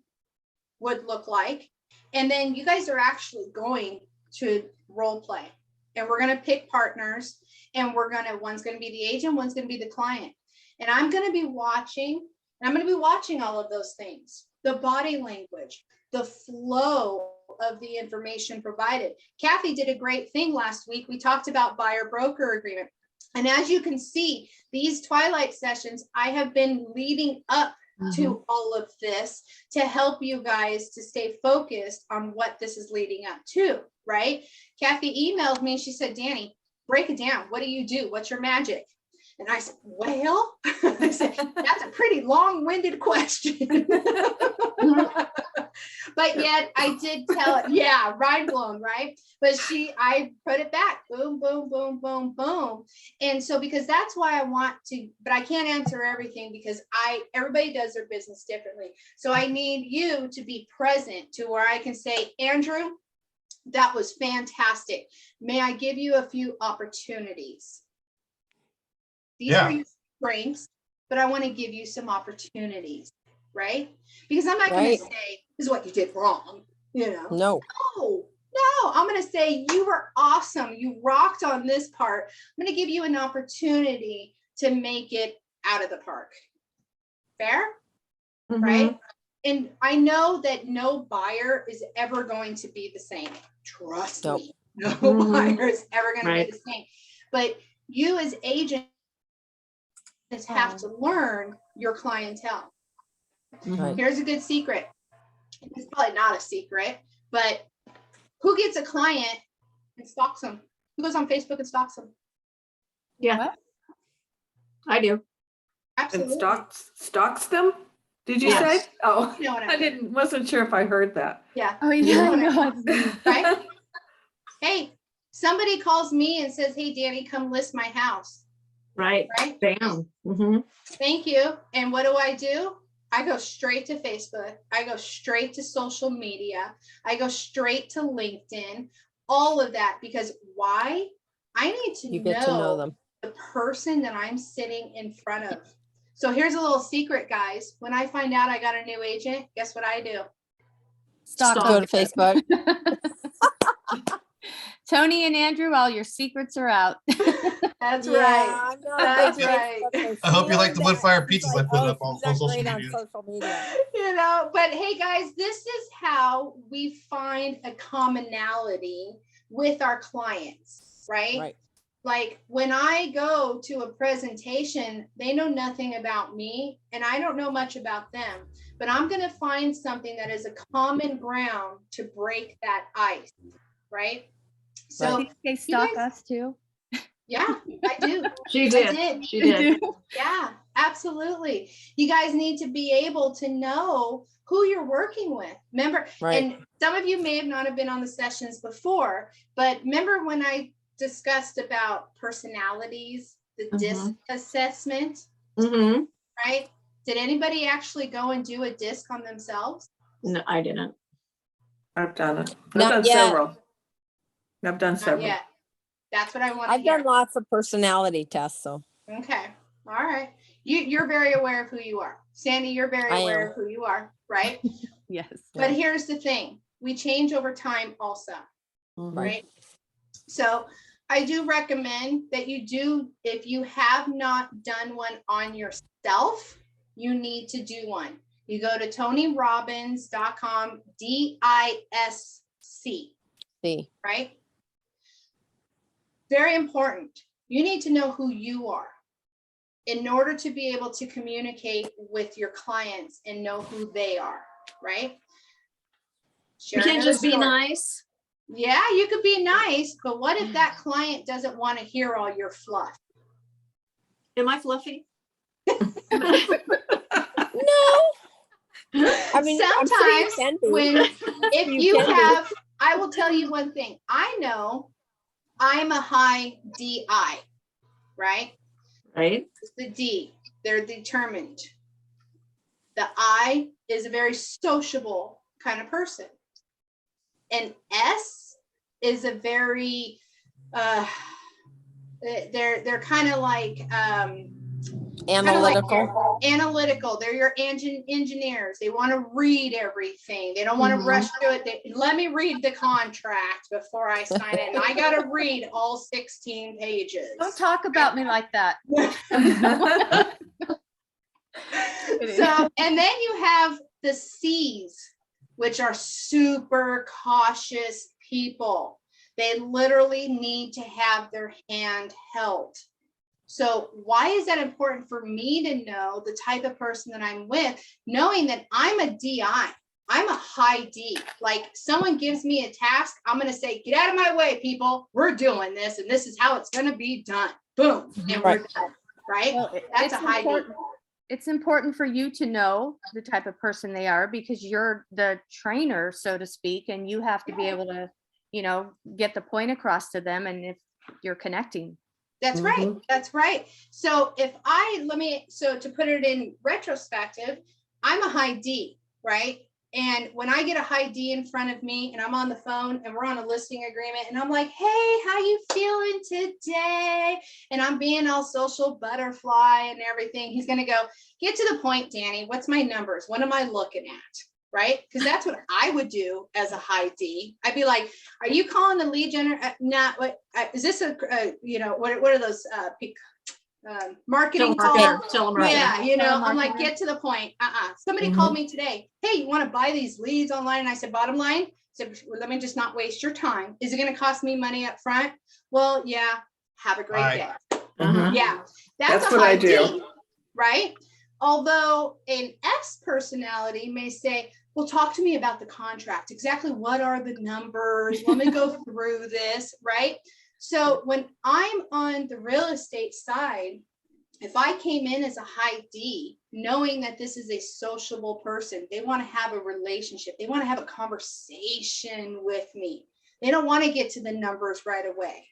would look like. And then you guys are actually going to role play, and we're going to pick partners, and one's going to be the agent, one's going to be the client. And I'm going to be watching all of those things, the body language, the flow of the information provided. Kathy did a great thing last week. We talked about buyer broker agreement. And as you can see, these Twilight sessions, I have been leading up to all of this to help you guys to stay focused on what this is leading up to, right? Kathy emailed me. She said, Danny, break it down. What do you do? What's your magic? And I said, well, I said, that's a pretty long-winded question. But yet I did tell it, yeah, mind blown, right? But I put it back, boom, boom, boom, boom, boom. And so, because that's why I want to, but I can't answer everything because everybody does their business differently. So I need you to be present to where I can say, Andrew, that was fantastic. May I give you a few opportunities? These are your strengths, but I want to give you some opportunities, right? Because I'm not going to say, this is what you did wrong, you know? No. No, I'm going to say, you were awesome. You rocked on this part. I'm going to give you an opportunity to make it out of the park. Fair? Right? And I know that no buyer is ever going to be the same. Trust me. No buyer is ever going to be the same. But you as agents have to learn your clientele. Here's a good secret. It's probably not a secret, but who gets a client and stalks them? Who goes on Facebook and stalks them? Yeah, What? I do. Absolutely. And stalks them? Did you Yes. say? Oh, You know what I mean. wasn't sure if I heard that. Yeah. Oh, You know yeah. what I No, mean, right? Hey, somebody calls me and says, hey, Danny, come list my house. Right. Right? Bam. Thank you. And what do? I go straight to Facebook. I go straight to social media. I go straight to LinkedIn, all of that, because why? I need to You get to know them. the person that I'm sitting in front of. So here's a little secret, guys. When I find out I got a new agent, guess what I do? Stalk Go to them. Facebook. Tony and Andrew, all your secrets are out. That's right. I'm not That's a big right. Facebook I hope you like person. the wood fire She's pizzas I put up on she's not social great media. on social media. You know, but hey guys, this is how we find a commonality with our clients, right? Right. Like when I go to a presentation, they know nothing about me and I don't know much about them, but I'm going to find something that is a common ground to break that ice, right? So They stalk us too. yeah, I do. She I did. did. She did. Yeah, absolutely. You guys need to be able to know who you're working with. Remember, and some of you may have not have been on the sessions before, but remember when I discussed about personalities, the DISC assessment, right? Did anybody actually go and do a DISC on themselves? No, I didn't. I've done it. I've Not done yet. several. I've done Not several. yet. That's what I want to I've hear. done lots of personality tests, so Okay. All right. You're very aware of who you are. Sandy, you're very I aware am. of who you are, right? Yes. But here's the thing. We change over time also, right? So I do recommend that you do, if you have not done one on yourself, you need to do one. You go to tonyrobbins.com, DISC, see. right? Very important. You need to know who you are in order to be able to communicate with your clients and know who they are, right? You Share can't another just be story. nice. Yeah, you could be nice, but what if that client doesn't want to hear all your fluff? Am I fluffy? No. I mean, I'm sure you sometimes can be. if You you can be. have, I will tell you one thing. I know I'm a high DI, right? Right. It's the D. They're determined. The I is a very sociable kind of person. And S is a very they're kind of like analytical. They're your engineers. They want to read everything. They don't want to rush through it. Let me read the contract before I sign it. And I got to read all 16 pages. Don't talk about me like that. So, and then you have the C's, which are super cautious people. They literally need to have their hand held. So why is that important for me to know the type of person that I'm with, knowing that I'm a DI? I'm a high D. Like someone gives me a task, I'm going to say, get out of my way, people. We're doing this, and this is how it's going to be done. Boom. And we're done. Right? Well, That's a high D. It's important for you to know the type of person they are because you're the trainer, so to speak, and you have to be able to, you know, get the point across to them. And if you're connecting. That's right. That's right. So so to put it in retrospective, I'm a high D, right? And when I get a high D in front of me and I'm on the phone and we're on a listing agreement and I'm like, hey, how you feeling today? And I'm being all social butterfly and everything. He's going to go, get to the point, Danny. What's my numbers? What am I looking at? Right? Because that's what I would do as a high D. I'd be like, are you calling the lead generator? Is this what are those marketing calls? Telemarketer. Yeah, I'm like, get to the point. Somebody called me today. Hey, you want to buy these leads online? And I said, bottom line, well, let me just not waste your time. Is it going to cost me money up front? Well, yeah. Have a great day. Yeah, that's what I do. D, right? Although an S personality may say, well, talk to me about the contract. Exactly what are the numbers? Let me go through this, right? So when I'm on the real estate side, if I came in as a high D, knowing that this is a sociable person, they want to have a relationship, they want to have a conversation with me. They don't want to get to the numbers right away.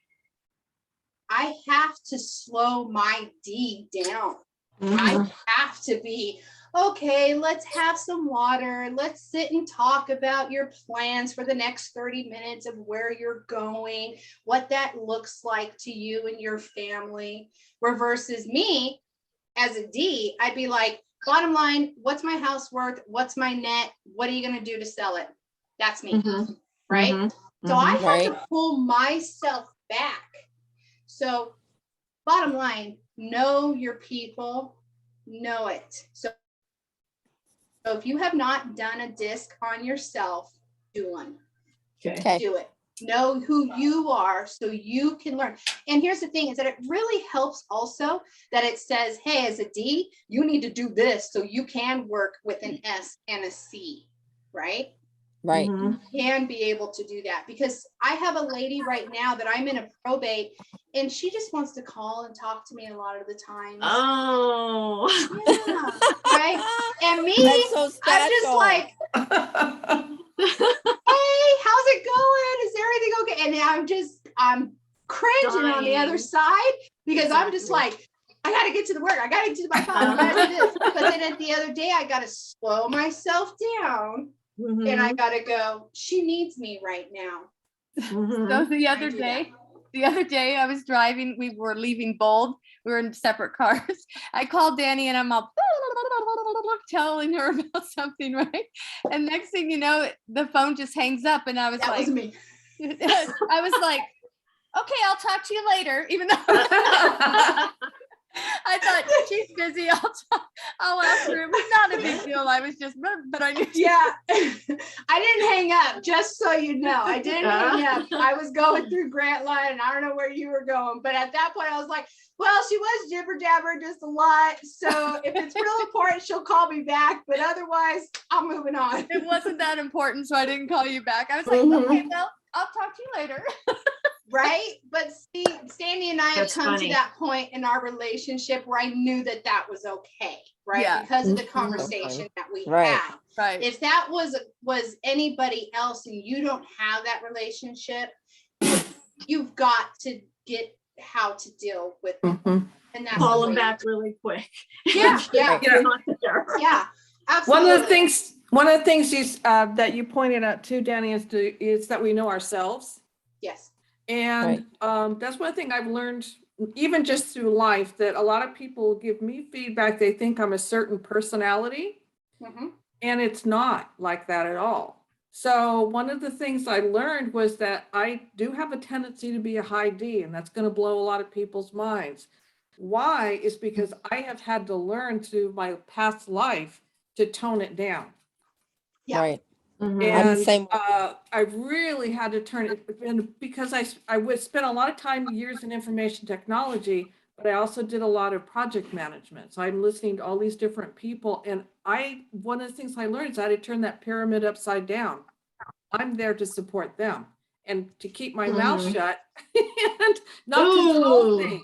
I have to slow my D down. I have to be, okay, let's have some water. Let's sit and talk about your plans for the next 30 minutes of where you're going, what that looks like to you and your family. Where versus me as a D, I'd be like, bottom line, what's my house worth? What's my net? What are you going to do to sell it? That's me, right? So I have to pull myself back. So bottom line, know your people, know it. So if you have not done a disc on yourself, do one. Okay. Do it. Know who you are so you can learn. And here's the thing is that it really helps also that it says, hey, as a D, you need to do this so you can work with an S and a C, right? Right. You can be able to do that because I have a lady right now that I'm in a probate and she just wants to call and talk to me a lot of the time. Oh. Yeah, right. And me, That's so I'm just like, hey, how's it going? Is everything okay? And I'm cringing on the other side because I'm just like, I got to get to the work. I got to get to my phone. I got to do this. But then at the other day, I got to slow myself down. And I gotta go, she needs me right now. So the other day I was driving, we were leaving Bold, we were in separate cars. I called Danny and I'm all telling her about something, right? And next thing you know, the phone just hangs up and I was like, me. I was like, okay, I'll talk to you later, even though I thought she's busy. I'll ask her. It was not a big deal. I was just, but I knew. Yeah, I didn't hang up. Just so you know, I didn't hang up. I was going through Grant Line, and I don't know where you were going, but at that point, I was like, well, she was jibber jabber just a lot. So if it's real important, she'll call me back. But otherwise, I'm moving on. It wasn't that important, so I didn't call you back. I was like, okay, well, I'll talk to you later. Right. But see, Sandy and I have come to that point in our relationship where I knew that was okay. Right. Yeah. Because of the conversation that we Right. had. Right. If that was anybody else and you don't have that relationship, you've got to get how to deal with it. And that's Call them back really quick. Yeah. Yeah. You're not there. Yeah. Absolutely. One of the things that you pointed out too, Danny, is that we know ourselves. Yes. And that's one thing I've learned, even just through life, that a lot of people give me feedback. They think I'm a certain personality, and it's not like that at all. So one of the things I learned was that I do have a tendency to be a high D, and that's going to blow a lot of people's minds. Why? Is because I have had to learn through my past life to tone it down. Yeah. Right. And I'm the same way. I really had to turn it, and because I would spend a lot of time, years in information technology, but I also did a lot of project management. So I'm listening to all these different people. And one of the things I learned is how to turn that pyramid upside down. I'm there to support them and to keep my mouth shut and not control Ooh, things.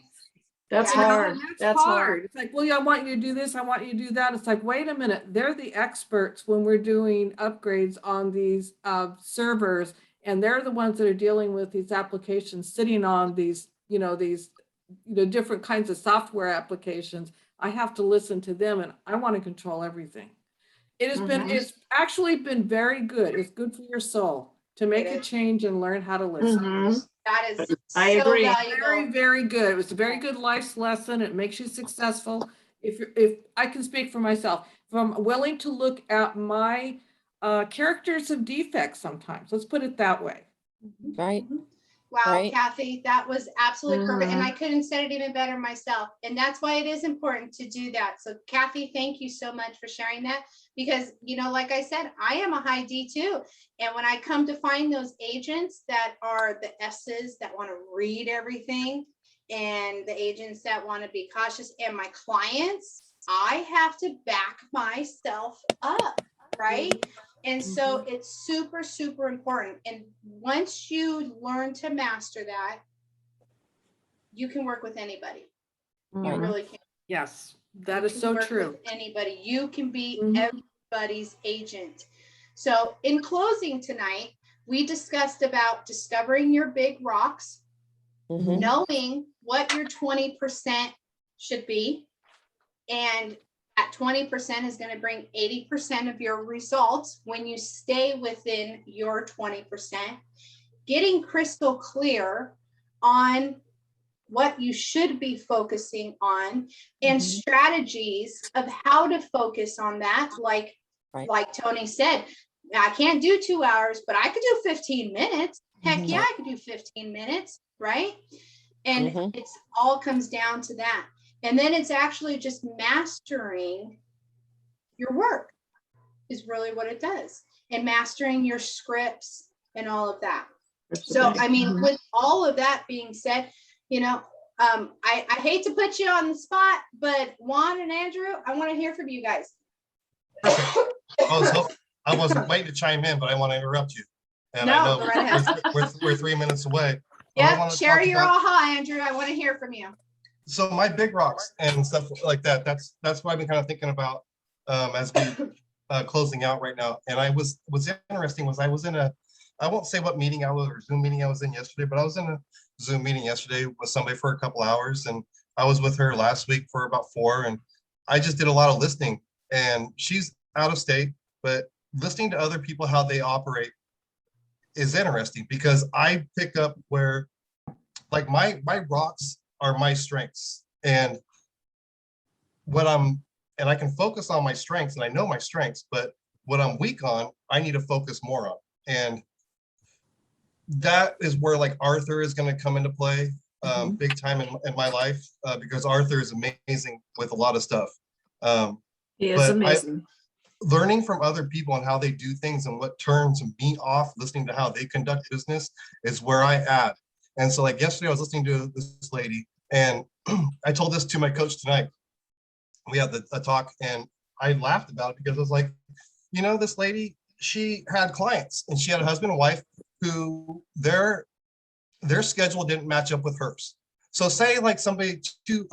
that's You know, hard. and That's hard. It's like, well, yeah, I want you to do this. I want you to do that. It's like, wait a minute. They're the experts when we're doing upgrades on these servers. And they're the ones that are dealing with these applications, sitting on these different kinds of software applications. I have to listen to them, and I want to control everything. It's actually been very good. It's good for your soul to make a change and learn how to listen. That is I so agree. valuable. Very, very good. It was a very good life lesson. It makes you successful. If I can speak for myself, if I'm willing to look at my characters of defects sometimes, let's put it that way. Right. Wow, Right. Kathy, that was absolutely perfect. And I couldn't say it even better myself. And that's why it is important to do that. So Kathy, thank you so much for sharing that, because, like I said, I am a high D too. And when I come to find those agents that are the S's that want to read everything, and the agents that want to be cautious, and my clients, I have to back myself up, right? And so it's super, super important. And once you learn to master that, you can work with anybody. You really can. Yes, that is so true. Anybody. You can be everybody's agent. So in closing tonight, we discussed about discovering your big rocks, knowing what your 20% should be, and that 20% is going to bring 80% of your results when you stay within your 20%. Getting crystal clear on what you should be focusing on and strategies of how to focus on that. Like Tony said, I can't do 2 hours, but I could do 15 minutes. Heck yeah, I could do 15 minutes, right? And it's all comes down to that. And then it's actually just mastering your work is really what it does, and mastering your scripts and all of that. So, I mean, with all of that being said, I hate to put you on the spot, but Juan and Andrew, I want to hear from you guys. I wasn't waiting to chime in, but I want to interrupt you. And No, I know go right ahead. we're 3 minutes away. Yeah, share your aha, Andrew. I want to hear from you. So my big rocks and stuff like that, that's what I've been kind of thinking about as we closing out right now. And what's interesting was I was in I won't say what meeting or Zoom meeting I was in yesterday, but I was in a Zoom meeting yesterday with somebody for a couple hours, and I was with her last week for about 4, and I just did a lot of listening. And she's out of state, but listening to other people, how they operate is interesting, because I pick up where, like, my rocks are my strengths, and I can focus on my strengths, and I know my strengths, but what I'm weak on, I need to focus more on. And that is where, like, Arthur is going to come into play big time in my life, because Arthur is amazing with a lot of stuff. He is amazing. Learning from other people and how they do things and what turns me off, listening to how they conduct business, is where I add. And so, like, yesterday I was listening to this lady, and I told this to my coach tonight. We had a talk, and I laughed about it because I was like, this lady, she had clients, and she had a husband and wife who their schedule didn't match up with hers. So say, like, a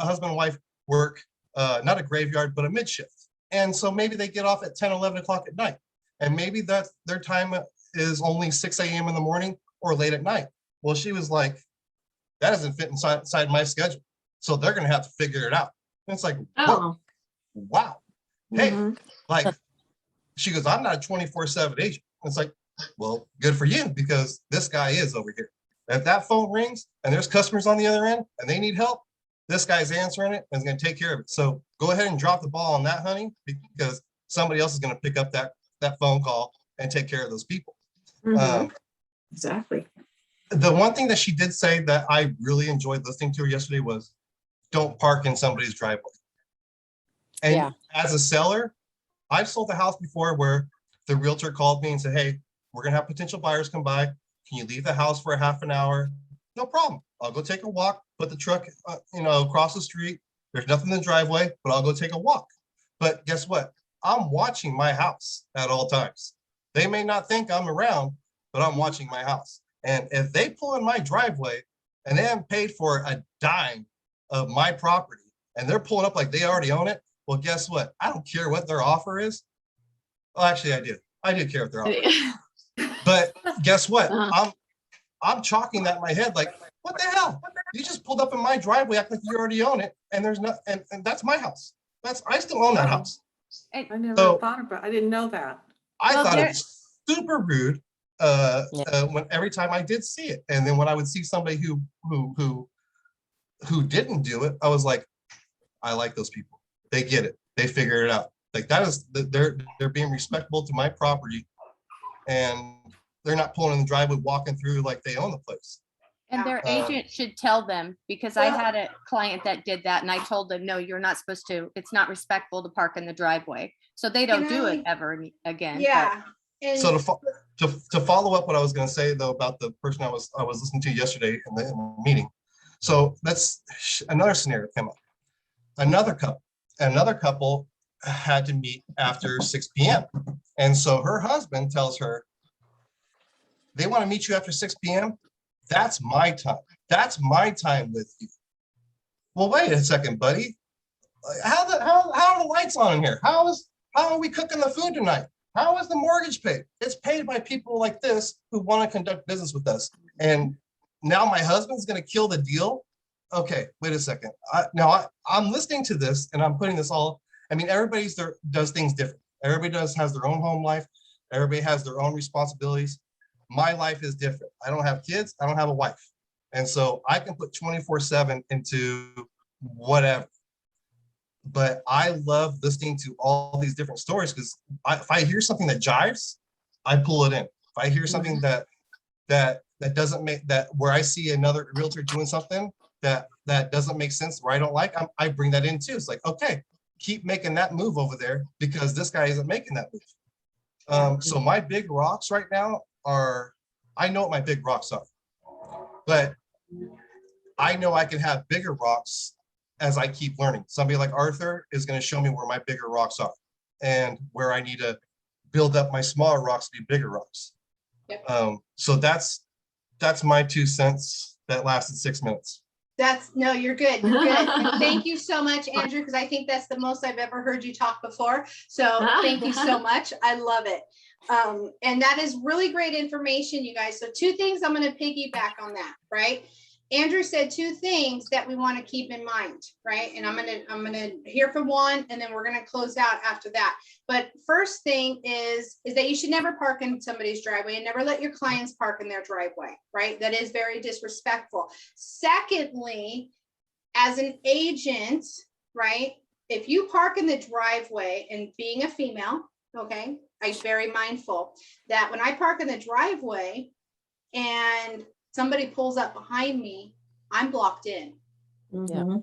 husband and wife work, not a graveyard, but a mid shift. And so maybe they get off at 10, 11 o'clock at night. And maybe their time is only 6 a.m. in the morning or late at night. Well, she was like, that doesn't fit inside my schedule. So they're going to have to figure it out. And it's like, wow. Hey, like, she goes, I'm not a 24/7 agent. It's like, well, good for you, because this guy is over here. If that phone rings and there's customers on the other end and they need help, this guy's answering it and is going to take care of it. So go ahead and drop the ball on that, honey, because somebody else is going to pick up that phone call and take care of those people. Exactly. The one thing that she did say that I really enjoyed listening to her yesterday was, don't park in somebody's driveway. And as a seller, I've sold a house before where the realtor called me and said, hey, we're going to have potential buyers come by. Can you leave the house for a half an hour? No problem. I'll go take a walk, put the truck, across the street. There's nothing in the driveway, but I'll go take a walk. But guess what? I'm watching my house at all times. They may not think I'm around, but I'm watching my house. And if they pull in my driveway and they haven't paid for a dime of my property and they're pulling up like they already own it, well, guess what? I don't care what their offer is. Well, actually, I do. I do care what their offer is. But guess what? I'm chalking that in my head like, what the hell? You just pulled up in my driveway, act like you already own it, and there's no, and that's my house. I still own that house. I never So- thought about, I didn't know that. I Well, thought it was super rude when every time I did see it, and then when I would see somebody who didn't do it, I was like, I like those people. They get it. They figure it out. Like that is they're being respectful to my property, and they're not pulling in the driveway, walking through like they own the place. And their agent should tell them, because I had a client that did that and I told them, no, you're not supposed to, it's not respectful to park in the driveway. So they don't do it ever again. Yeah. And So to follow up what I was going to say though about the person I was listening to yesterday in the meeting. So that's another scenario came up. Another couple had to meet after 6 p.m. And so her husband tells her, they want to meet you after 6 p.m. That's my time. That's my time with you. Well, wait a second, buddy. How are the lights on in here? How are we cooking the food tonight? How is the mortgage paid? It's paid by people like this who want to conduct business with us. And now my husband's going to kill the deal. Okay, wait a second. I'm listening to this and I'm putting this all. I mean, everybody does things different. Everybody has their own home life. Everybody has their own responsibilities. My life is different. I don't have kids. I don't have a wife. And so I can put 24/7 into whatever. But I love listening to all these different stories because if I hear something that jives, I pull it in. If I hear something that doesn't make that where I see another realtor doing something that doesn't make sense, where I don't like, I bring that in too. It's like, okay, keep making that move over there because this guy isn't making that move. So my big rocks right now are, I know what my big rocks are, but I know I can have bigger rocks as I keep learning. Somebody like Arthur is going to show me where my bigger rocks are and where I need to build up my smaller rocks to be bigger rocks. Yep. So that's my 2 cents that lasted 6 minutes. No, you're good. You're good. And thank you so much, Andrew, because I think that's the most I've ever heard you talk before. So thank you so much. I love it. And that is really great information, you guys. So 2 things I'm going to piggyback on that, right? Andrew said 2 things that we want to keep in mind, right? And I'm gonna hear from one, and then we're gonna close out after that. But first thing is that you should never park in somebody's driveway and never let your clients park in their driveway, right? That is very disrespectful. Secondly, as an agent, right? If you park in the driveway, and being a female, okay, I'm very mindful that when I park in the driveway and somebody pulls up behind me, I'm blocked in. Yeah.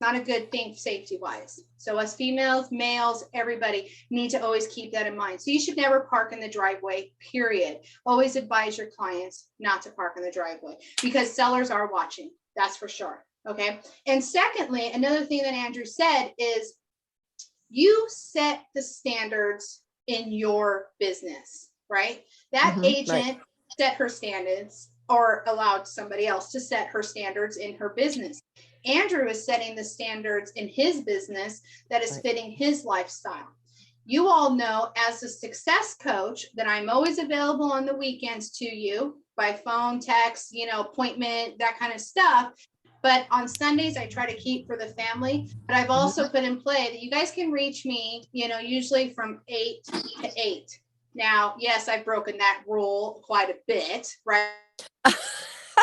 Not a good thing safety wise. So as females, males, everybody need to always keep that in mind. So you should never park in the driveway, period. Always advise your clients not to park in the driveway because sellers are watching. That's for sure. Okay. And secondly, another thing that Andrew said is you set the standards in your business, right? That agent set her standards or allowed somebody else to set her standards in her business. Andrew is setting the standards in his business that is fitting his lifestyle. You all know as a success coach that I'm always available on the weekends to you by phone, text, appointment, that kind of stuff. But on Sundays, I try to keep for the family. But I've also put in play that you guys can reach me, usually from 8 to 8. Now, yes, I've broken that rule quite a bit, right?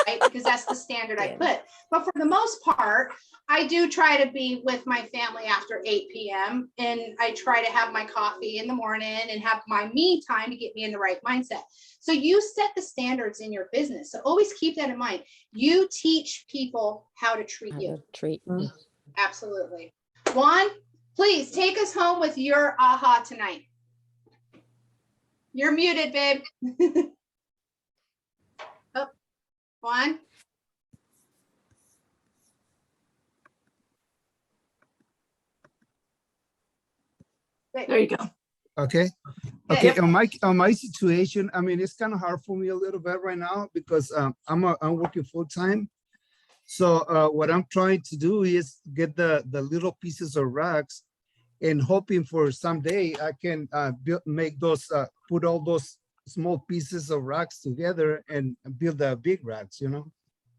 Right? Because that's the standard I put. But for the most part, I do try to be with my family after 8 p.m. And I try to have my coffee in the morning and have my me time to get me in the right mindset. So you set the standards in your business. So always keep that in mind. You teach people how to treat you. Absolutely. Juan, please take us home with your aha tonight. You're muted, babe. Oh, Juan. There you go. Okay. Yeah, Okay. yep. On my situation, I mean, it's kind of hard for me a little bit right now because I'm working full time. So what I'm trying to do is get the little pieces of racks, and hoping for someday I can make those put all those small pieces of racks together and build the big racks, you know.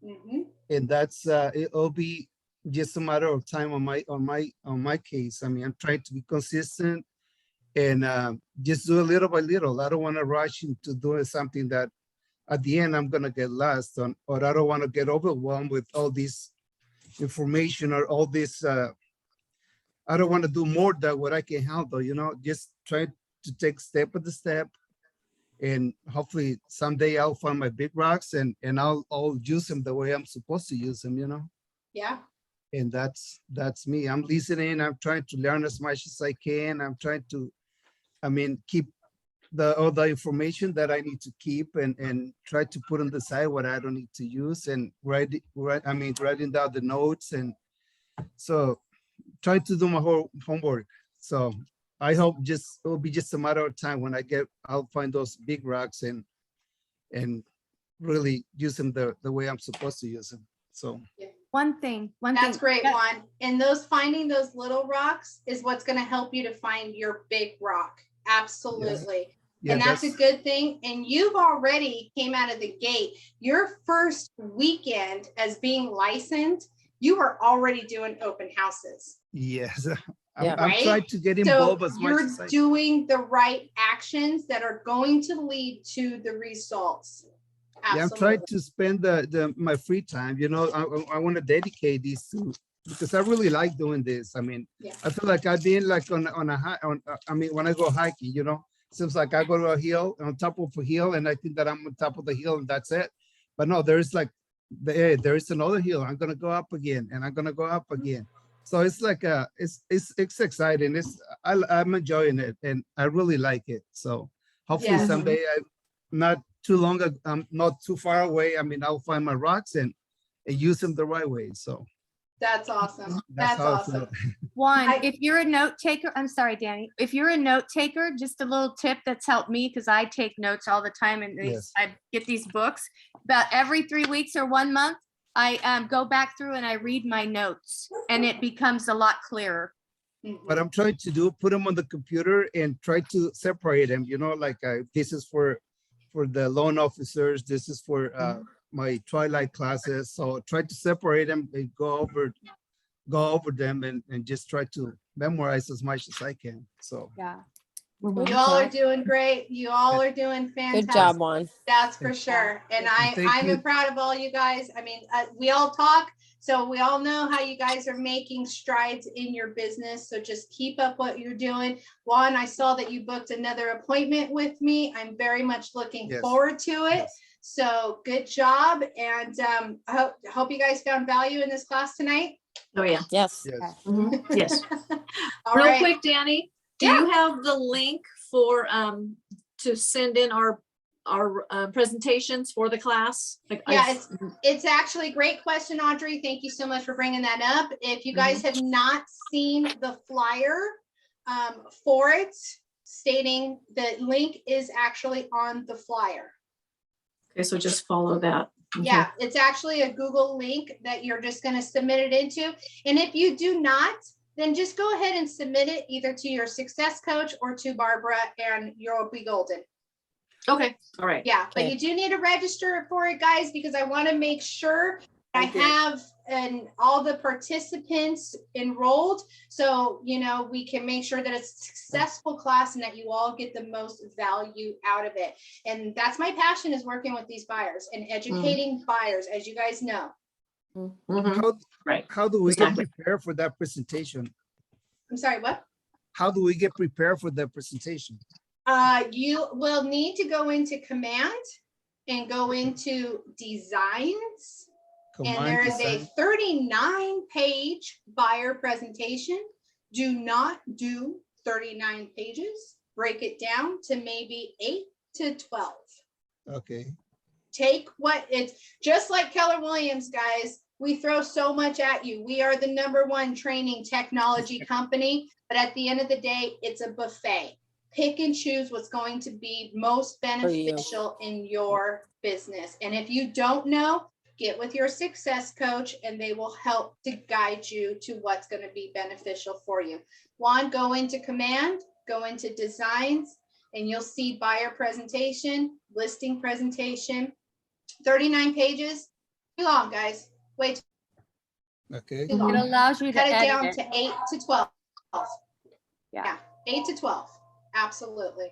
Mhm. And that's it'll be just a matter of time on my case. I mean, I'm trying to be consistent and just do a little by little. I don't want to rush into doing something that at the end I'm gonna get lost on, or I don't want to get overwhelmed with all this information or all this. I don't want to do more than what I can handle. You know, just try to take step by step, and hopefully someday I'll find my big rocks and I'll use them the way I'm supposed to use them. You know. Yeah. And that's me. I'm listening. I'm trying to learn as much as I can. I'm trying to, I mean, keep all the information that I need to keep and try to put on the side what I don't need to use and writing down the notes. And so try to do my whole homework. So I hope it will be just a matter of time when I'll find those big rocks and really use them the way I'm supposed to use them. So One thing. That's great, that- Juan. And finding those little rocks is what's going to help you to find your big rock. Absolutely. yeah, And that's a good thing. And you've already came out of the gate. Your first weekend as being licensed, you were already doing open houses. yes. Yeah. I'm Right? trying to get So involved as much you're as I can. doing the right actions that are going to lead to the results. Yeah, I'm Absolutely. trying to spend my free time. You know, I want to dedicate these to, because I really like doing this. I mean, Yeah. I feel like I've been like on a high. I mean, when I go hiking, you know, seems like I go to a hill on top of a hill, and I think that I'm on top of the hill and that's it. But no, there is there is another hill. I'm gonna go up again, and I'm gonna go up again. So it's like it's exciting. I'm enjoying it, and I really like it. So hopefully Yes. someday not too far away. I mean, I'll find my rocks and use them the right way. So That's awesome. that's That's how I feel. awesome. One, I- if you're a note taker, I'm sorry, Danny. If you're a note taker, just a little tip that's helped me because I take notes all the time and Yes. I get these books. About every 3 weeks or 1 month, I go back through and I read my notes and it becomes a lot clearer. What I'm trying to do, put them on the computer and try to separate them. You know, like this is for the loan officers. This is for my Twilight classes. So try to separate them and go over them and just try to memorize as much as I can. So Yeah. Good You all are job. doing great. You all are doing fantastic. Good job, Juan. That's for sure. And Thank I'm you. proud of all you guys. I mean, we all talk, so we all know how you guys are making strides in your business. So just keep up what you're doing. Juan, I saw that you booked another appointment with me. I'm very much looking Yes. forward to it. Yes. So good job. And I hope you guys found value in this class tonight. Oh, yeah. Yes. yes. Mhm. Yes. All Real right. quick, Danny, do Yeah. you have the link for, to send in our presentations for the class? Like, Yeah, it's actually a great question, Audrey. Thank you so much for bringing that up. If you guys have not seen the flyer for it, stating the link is actually on the flyer. Okay, so just follow that. Okay. Yeah, it's actually a Google link that you're just going to submit it into. And if you do not, then just go ahead and submit it either to your success coach or to Barbara and you'll be golden. Okay, all right. Yeah, but Okay. you do need to register for it, guys, because I want to make sure I Okay. have all the participants enrolled. So, we can make sure that it's a successful class and that you all get the most value out of it. And that's my passion, is working with these buyers and educating buyers, as you guys know. Mhm. Right. How do we Exactly. get prepared for that presentation? I'm sorry, what? How do we get prepared for that presentation? You will need to go into command and go into designs. And there is a 39-page buyer presentation. Do not do 39 pages. Break it down to maybe 8 to 12. Okay. Take what it's just like Keller Williams, guys. We throw so much at you. We are the #1 training technology company, but at the end of the day, it's a buffet. Pick and choose what's going to be most beneficial in your business. And if you don't know, get with your success coach and they will help to guide you to what's going to be beneficial for you. Juan, go into command, go into designs, and you'll see buyer presentation, listing presentation, 39 pages. Too long, guys. Wait. Okay. Too long. It allows you to Cut it edit down it. to 8 to 12. Yeah. 8 to 12. Absolutely.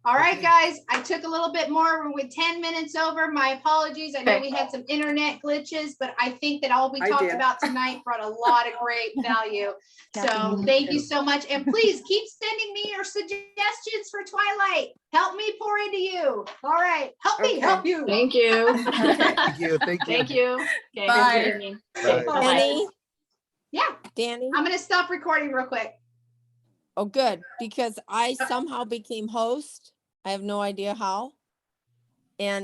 All right, guys, I took a little bit more. We're 10 minutes over. My apologies. I know we had some internet glitches, but I think that all we I talked did. about tonight brought a lot of great value. So thank you so much. And please keep sending me your suggestions for Twilight. Help me pour into you. All right. Help me Okay. help you. Thank you. Thank you. Thank you. Thank you. Okay, Bye. good evening. Bye. Bye. Danny, Yeah, Danny. I'm going to stop recording real quick. Oh, good, because I somehow became host. I have no idea how.